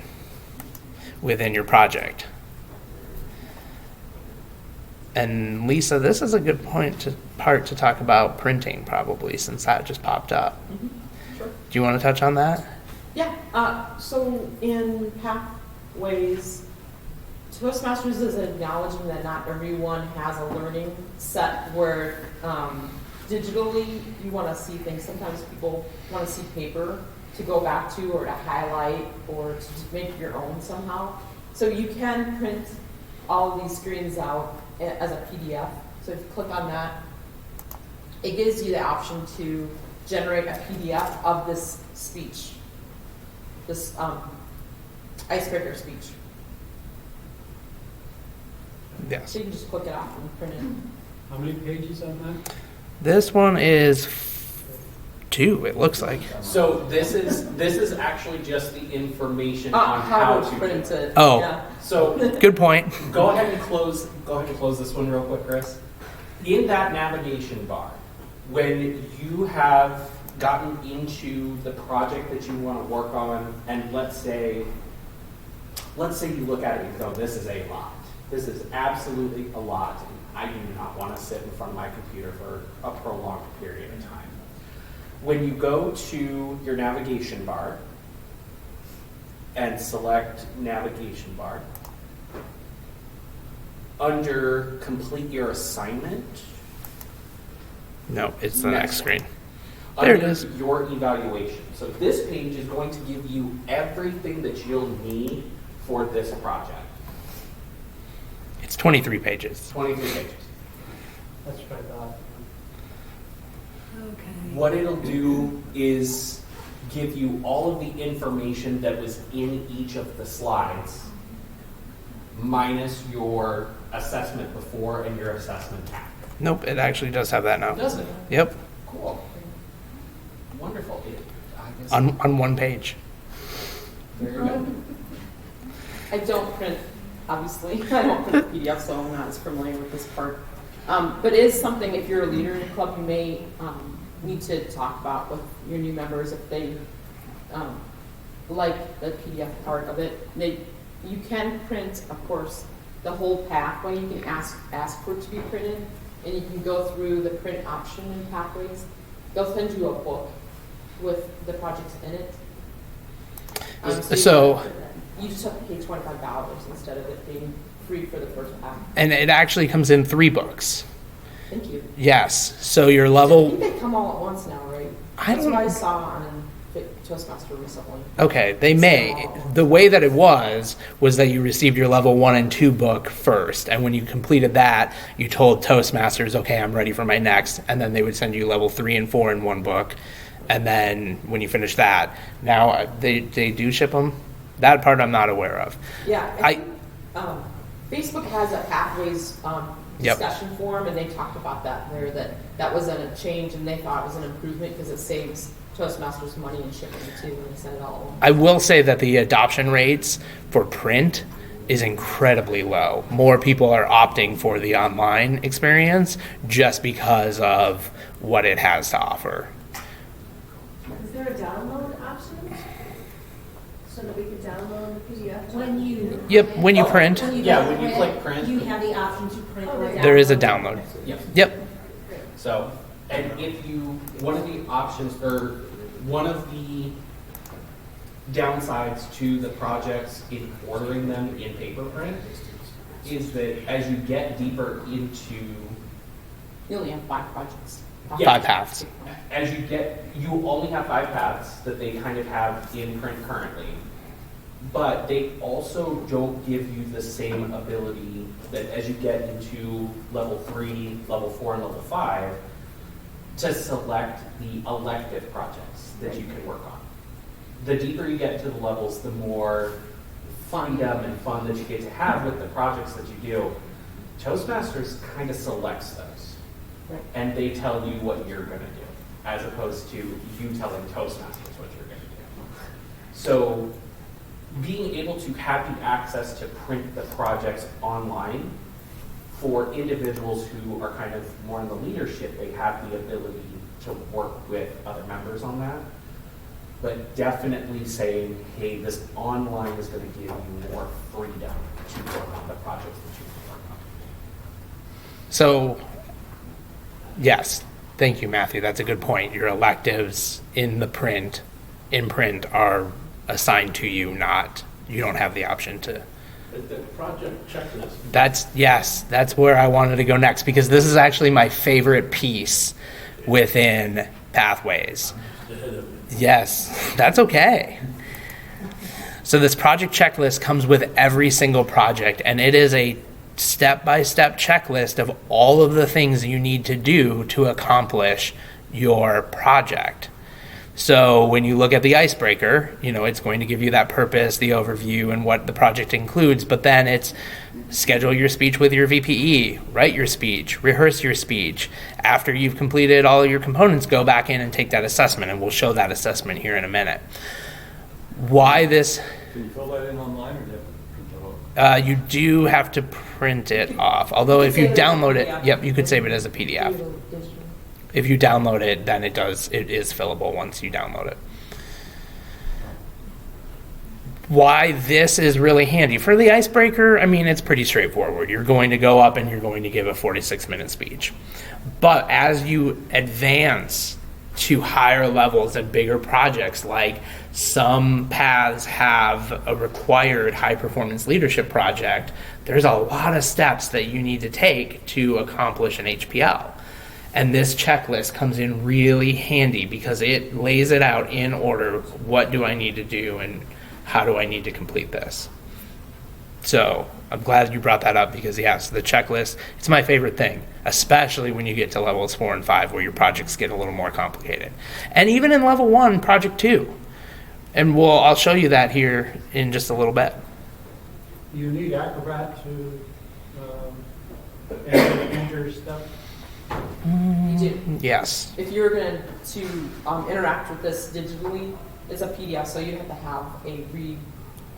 A: within your project. And Lisa, this is a good part to talk about printing, probably, since that just popped up.
C: Mm-hmm. Sure.
A: Do you want to touch on that?
C: Yeah, so in Pathways, Toastmasters is acknowledging that not everyone has a learning set where digitally you want to see things. Sometimes people want to see paper to go back to, or to highlight, or to make your own somehow. So you can print all of these screens out as a PDF. So if you click on that, it gives you the option to generate a PDF of this speech, this icebreaker speech.
A: Yes.
C: So you can just click it off and print it.
M: How many pages on that?
A: This one is 2, it looks like.
I: So this is actually just the information on how to
C: print it.
A: Oh.
C: Yeah.
I: So
A: Good point.
I: go ahead and close this one real quick, Chris. In that navigation bar, when you have gotten into the project that you want to work on, and let's say you look at it and go, this is a lot. This is absolutely a lot. And I do not want to sit in front of my computer for a prolonged period of time. When you go to your navigation bar and select navigation bar, under complete your assignment,
A: No, it's the next screen.
I: under
A: There it is.
I: your evaluation. So this page is going to give you everything that you'll need for this project.
A: It's 23 pages.
I: 23 pages.
M: That's what I thought.
E: Okay.
I: What it'll do is give you all of the information that was in each of the slides, minus your assessment before and your assessment after.
A: Nope, it actually does have that now.
I: Does it?
A: Yep,
I: Cool. Wonderful. I guess
A: on one page.
I: very good.
C: I don't print, obviously, I don't print PDF, so I'm not as familiar with this part. But it is something, if you're a leader in a club, you may need to talk about with your new members if they like the PDF part of it. You can print, of course, the whole pathway. You can ask for it to be printed, and you can go through the print option in Pathways. They'll send you a book with the projects in it. You just have to pay $25 instead of it being free for the first pack.
A: And it actually comes in 3 books.
C: Thank you.
A: Yes, so your
C: I
A: level,
C: think they come all at once now, right?
A: I
C: That's
A: don't
C: what I
A: know.
C: saw on Toastmaster recently.
A: Okay, they may. The way that it was that you received your level 1 and 2 book first, and when you completed that, you told Toastmasters, okay, I'm ready for my next, and then they would send you level 3 and 4 in one book, and then when you finish that, now they do ship them. That part I'm not aware of.
C: Yeah, Facebook has a Pathways
A: Yep.
C: discussion forum, and they talked about that there, that wasn't a change, and they thought it was an improvement because it saves Toastmasters money and shipping too, and they send it all over.
A: I will say that the adoption rates for print is incredibly low. More people are opting for the online experience just because of what it has to offer.
B: Is there a download option? So that we can download the PDF?
K: When you.
A: Yep, when you print,
K: When you
G: Yeah,
K: go
G: when you click print.
K: You have the option to print or download.
A: there is a download.
I: Yep.
A: Yep.
I: So, and if you, one of the options, or one of the downsides to the projects in ordering them in paper print is that as you get deeper into
C: You only have 5 projects.
I: Yeah.
A: 5 paths.
I: as you only have 5 paths that they kind of have in print currently, but they also don't give you the same ability that as you get into level 3, level 4, and level 5, to select the elective projects that you can work on. The deeper you get into the levels, the more freedom and fun that you get to have with the projects that you do. Toastmasters kind of selects those.
C: Right.
I: And they tell you what you're going to do, as opposed to you telling Toastmasters what you're going to do. So being able to have the access to print the projects online for individuals who are kind of more in the leadership, they have the ability to work with other members on that. But definitely saying, hey, this online is going to give you more freedom to work on the projects that you can work on.
A: So, yes, thank you, Matthew. That's a good point. Your electives in print are assigned to you, you don't have the option to.
G: The project checklist.
A: That's where I wanted to go next, because this is actually my favorite piece within Pathways. Yes, that's okay. So this project checklist comes with every single project, and it is a step-by-step checklist of all of the things you need to do to accomplish your project. So when you look at the icebreaker, it's going to give you that purpose, the overview, and what the project includes, but then it's schedule your speech with your VPE, write your speech, rehearse your speech. After you've completed all of your components, go back in and take that assessment, and we'll show that assessment here in a minute. Why this?
J: Can you fill that in online, or do you have to print it off?
A: You do have to print it off, although if you download it, yep, you could save it as a PDF. If you download it, then it is fillable once you download it. Why this is really handy. For the icebreaker, it's pretty straightforward. You're going to go up and you're going to give a 46-minute speech. But as you advance to higher levels and bigger projects, like some paths have a required high-performance leadership project, there's a lot of steps that you need to take to accomplish an HPL. And this checklist comes in really handy because it lays it out in order. What do I need to do and how do I need to complete this? So I'm glad you brought that up because, yes, the checklist, it's my favorite thing, especially when you get to levels 4 and 5 where your projects get a little more complicated. And even in level 1, project 2. And I'll show you that here in just a little bit.
M: You need Acrobat to enter stuff?
C: You do.
A: Yes.
C: If you're going to interact with this digitally, it's a PDF, so you have to have a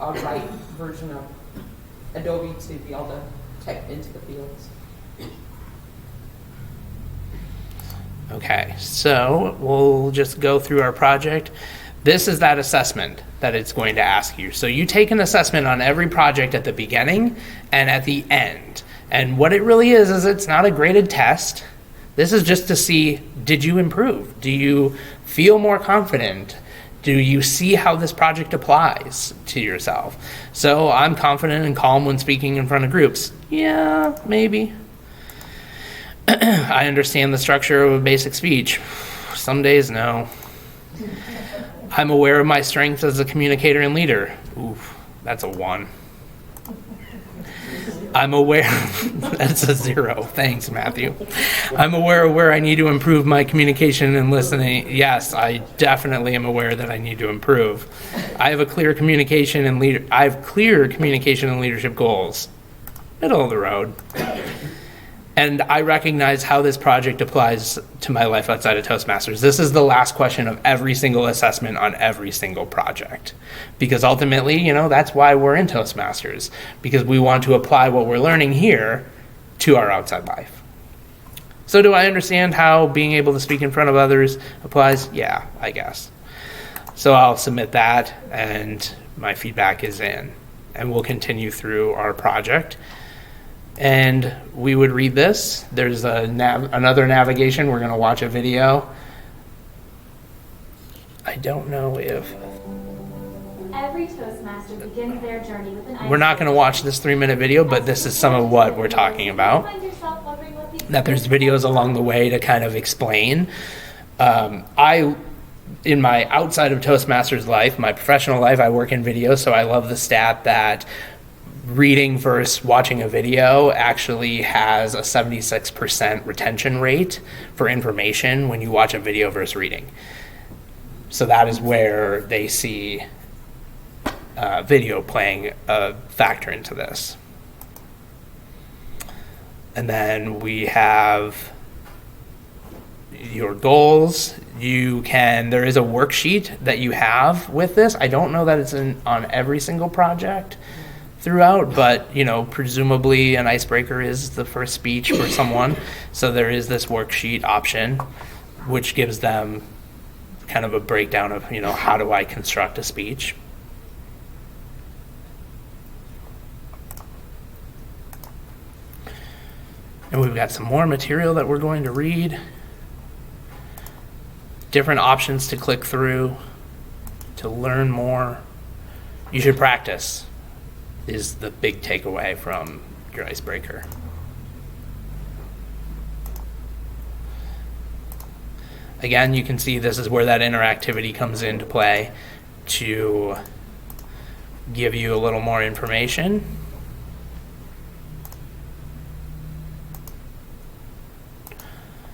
C: write version of Adobe to be able to type into the fields.
A: Okay, so we'll just go through our project. This is that assessment that it's going to ask you. So you take an assessment on every project at the beginning and at the end. And what it really is it's not a graded test. This is just to see, did you improve? Do you feel more confident? Do you see how this project applies to yourself? So I'm confident and calm when speaking in front of groups. Yeah, maybe. I understand the structure of a basic speech. Some days, no. I'm aware of my strengths as a communicator and leader. Oof, that's a 1. I'm aware, that's a 0. Thanks, Mathew. I'm aware of where I need to improve my communication and listening. Yes, I definitely am aware that I need to improve. I have clear communication and leadership goals. Middle of the road. And I recognize how this project applies to my life outside of Toastmasters. This is the last question of every single assessment on every single project. Because ultimately, you know, that's why we're in Toastmasters. Because we want to apply what we're learning here to our outside life. So do I understand how being able to speak in front of others applies? Yeah, I guess. So I'll submit that, and my feedback is in. And we'll continue through our project. And we would read this. There's another navigation. We're going to watch a video. I don't know if...
N: Every Toastmaster begins their journey with an
A: We're not going to watch this 3-minute video, but this is some of what we're talking about. That there's videos along the way to kind of explain. In my outside of Toastmasters life, my professional life, I work in video, so I love the stat that reading versus watching a video actually has a 76% retention rate for information when you watch a video versus reading. So that is where they see video playing a factor into this. And then we have your goals. There is a worksheet that you have with this. I don't know that it's on every single project throughout, but you know, presumably an icebreaker is the first speech for someone. So there is this worksheet option, which gives them kind of a breakdown of, you know, how do I construct a speech. And we've got some more material that we're going to read. Different options to click through to learn more. You should practice is the big takeaway from your icebreaker. Again, you can see this is where that interactivity comes into play to give you a little more information.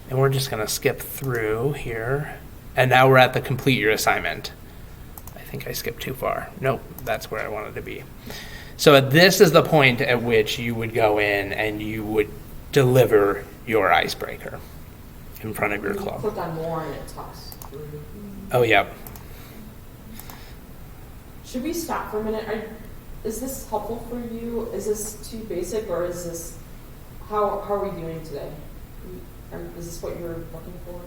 A: And we're just going to skip through here. And now we're at the complete your assignment. I think I skipped too far. Nope, that's where I wanted to be. So this is the point at which you would go in and you would deliver your icebreaker in front of your club.
C: Click on more and it talks through.
A: Oh, yeah.
C: Should we stop for a minute? Is this helpful for you? Is this too basic, or is this, how are we doing today? Is this what you're looking for?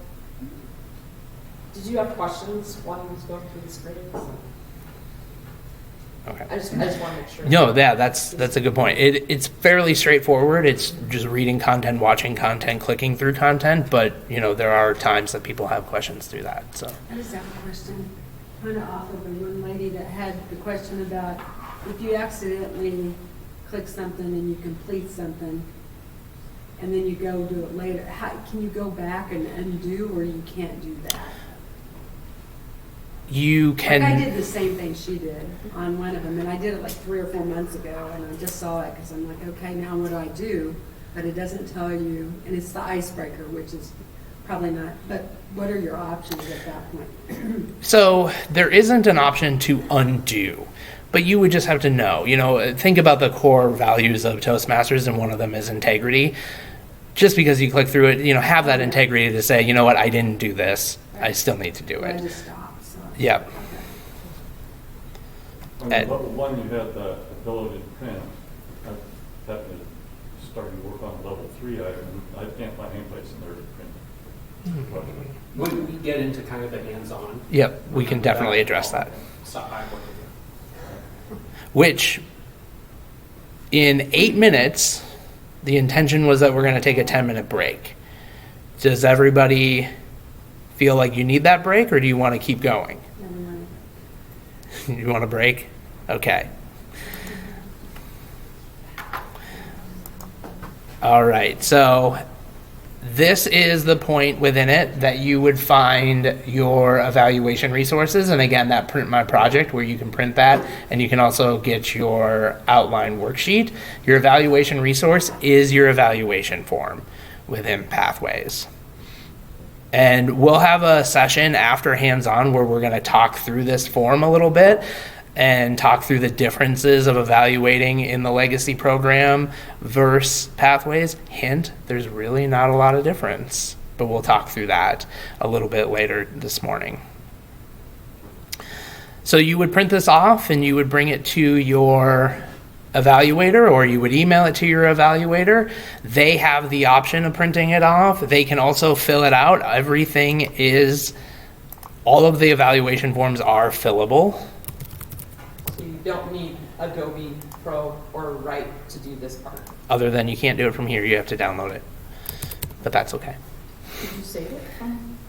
C: Did you have questions while you was going through the screens?
A: Okay.
C: I just want to make sure.
A: No, that's a good point. It's fairly straightforward. It's just reading content, watching content, clicking through content, but you know, there are times that people have questions through that. So
E: I just have a question, kind of off of the one lady that had the question about if you accidentally click something and you complete something, and then you go do it later, how can you go back and undo, or you can't do that?
A: you can.
E: Like I did the same thing she did on one of them, and I did it like 3 or 4 months ago, and I just saw it because I'm like, okay, now what do I do? But it doesn't tell you, and it's the icebreaker, which is probably not, but what are your options at that point?
A: So there isn't an option to undo, but you would just have to know, think about the core values of Toastmasters, and one of them is integrity. Just because you click through it, have that integrity to say, you know what, I didn't do this. I still need to do it.
E: I just stopped, so.
A: Yep.
J: Level 1, you had the ability to print. I had to start to work on level 3 item. I can't find any place in there to print.
I: When we get into kind of the hands-on.
A: Yep, we can definitely address that.
I: Stop by working.
A: Which, in 8 minutes, the intention was that we're going to take a 10-minute break. Does everybody feel like you need that break, or do you want to keep going? You want a break? Okay. All right, so this is the point within it that you would find your evaluation resources. And again, that Print My Project, where you can print that, and you can also get your outline worksheet. Your evaluation resource is your evaluation form within Pathways. And we'll have a session after hands-on where we're going to talk through this form a little bit and talk through the differences of evaluating in the legacy program versus Pathways. Hint, there's really not a lot of difference, but we'll talk through that a little bit later this morning. So you would print this off and you would bring it to your evaluator, or you would email it to your evaluator. They have the option of printing it off. They can also fill it out. All of the evaluation forms are fillable.
C: So you don't need Adobe Pro or Write to do this part.
A: Other than you can't do it from here, you have to download it. But that's okay.
C: Did you save it?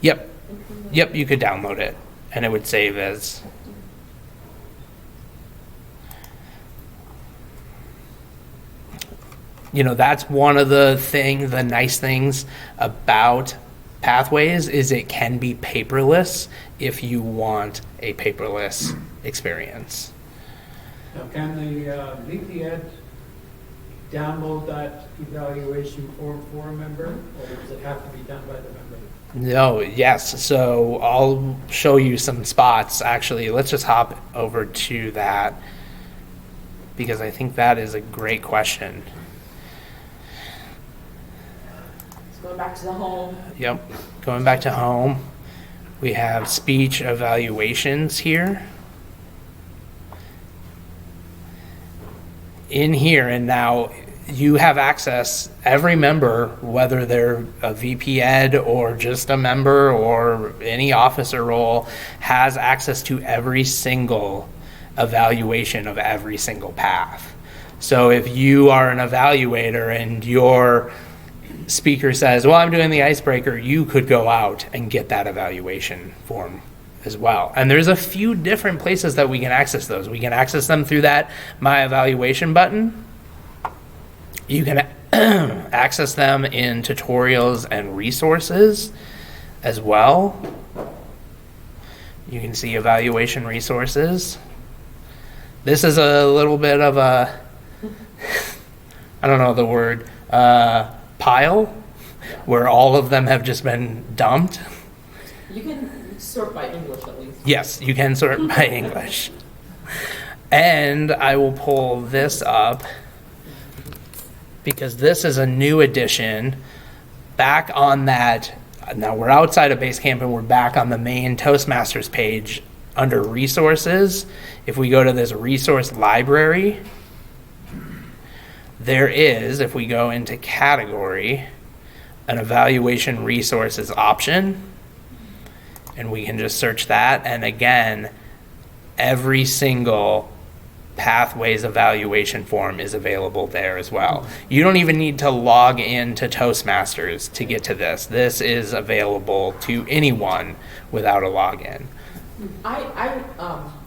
A: Yep, you could download it and it would save as. That's one of the nice things about Pathways is it can be paperless if you want a paperless experience.
M: Now, can the VP Ed download that evaluation form for a member, or does it have to be done by the member?
A: No, yes. So I'll show you some spots. Actually, let's just hop over to that because I think that is a great question.
C: Going back to the home.
A: Yep, going back to home, we have speech evaluations here. In here, and now you have access, every member, whether they're a VP Ed or just a member or any officer role, has access to every single evaluation of every single path. So if you are an evaluator and your speaker says, well, I'm doing the icebreaker, you could go out and get that evaluation form as well. And there's a few different places that we can access those. We can access them through that My Evaluation button. You can access them in tutorials and resources as well. You can see evaluation resources. This is a little bit of a, I don't know the word, pile where all of them have just been dumped.
C: You can sort by English at least.
A: Yes, you can sort by English. And I will pull this up because this is a new edition back on that. Now we're outside of Basecamp and we're back on the main Toastmasters page under resources. If we go to this resource library, there is, if we go into category, an evaluation resources option, and we can just search that. And again, every single Pathways evaluation form is available there as well. You don't even need to log into Toastmasters to get to this. This is available to anyone without a login.
C: I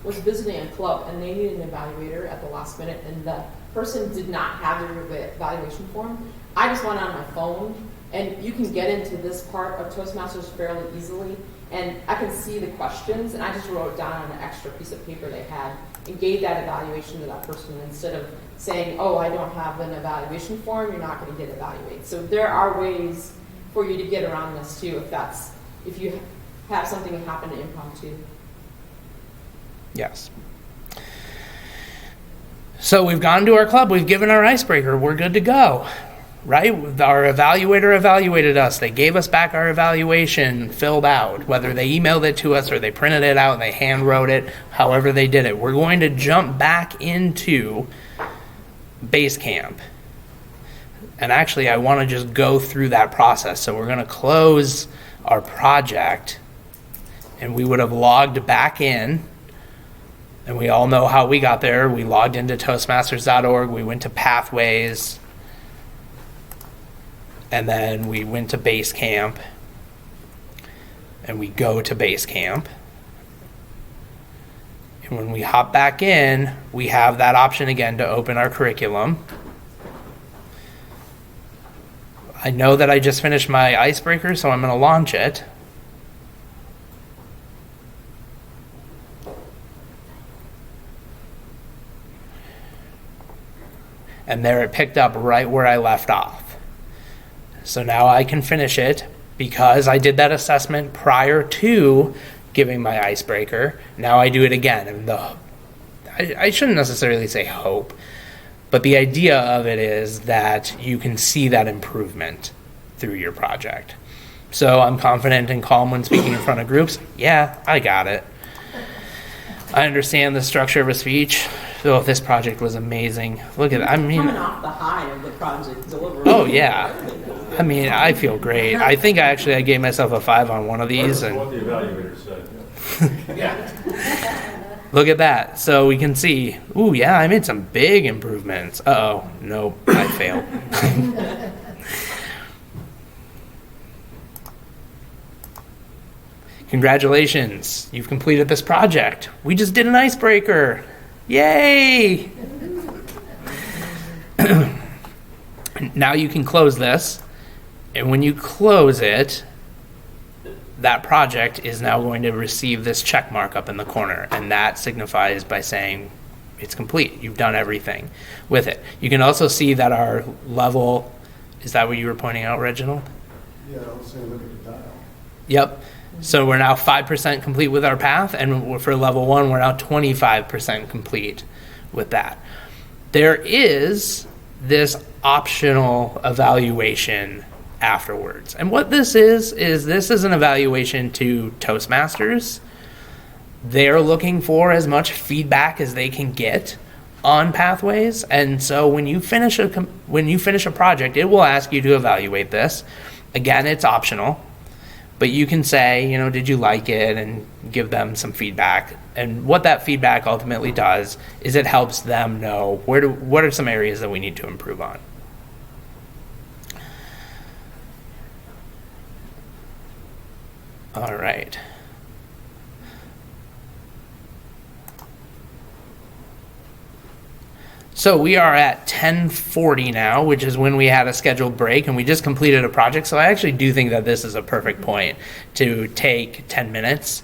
C: was visiting a club and they needed an evaluator at the last minute, and the person did not have their evaluation form. I just went on my phone, and you can get into this part of Toastmasters fairly easily, and I can see the questions, and I just wrote it down on an extra piece of paper they had and gave that evaluation to that person instead of saying, oh, I don't have an evaluation form, you're not going to get evaluated. So there are ways for you to get around this too, if you have something happen impromptu.
A: Yes. So we've gone to our club, we've given our icebreaker, we're good to go, right? Our evaluator evaluated us. They gave us back our evaluation filled out, whether they emailed it to us or they printed it out and they hand wrote it, however they did it. We're going to jump back into Basecamp. And actually, I want to just go through that process. So we're going to close our project, and we would have logged back in. And we all know how we got there. We logged into Toastmasters.org. We went to Pathways. And then we went to Basecamp. And we go to Basecamp. And when we hop back in, we have that option again to open our curriculum. I know that I just finished my icebreaker, so I'm going to launch it. And there it picked up right where I left off. So now I can finish it because I did that assessment prior to giving my icebreaker. Now I do it again. And I shouldn't necessarily say hope, but the idea of it is that you can see that improvement through your project. So I'm confident and calm when speaking in front of groups. Yeah, I got it. I understand the structure of a speech. Oh, this project was amazing. Look at that. I mean,
O: coming off the high of the project delivery.
A: Oh, yeah. I mean, I feel great. I think I gave myself a 5 on one of these. And
J: What the evaluator said.
G: Yeah.
A: look at that. So we can see, ooh, yeah, I made some big improvements. Uh-oh, nope, I failed. Congratulations, you've completed this project. We just did an icebreaker. Yay! Now you can close this, and when you close it, that project is now going to receive this check mark up in the corner, and that signifies by saying it's complete. You've done everything with it. You can also see that our level, is that what you were pointing out, Reginald?
L: Yeah, I was saying, look at the dial.
A: Yep. So we're now 5% complete with our path, and for level 1, we're now 25% complete with that. There is this optional evaluation afterwards. And what this is an evaluation to Toastmasters. They're looking for as much feedback as they can get on pathways. And so when you finish a project, it will ask you to evaluate this. Again, it's optional. But you can say, did you like it, and give them some feedback. And what that feedback ultimately does is it helps them know what are some areas that we need to improve on. All right. So we are at 10:40 now, which is when we had a scheduled break, and we just completed a project. So I actually do think that this is a perfect point to take 10 minutes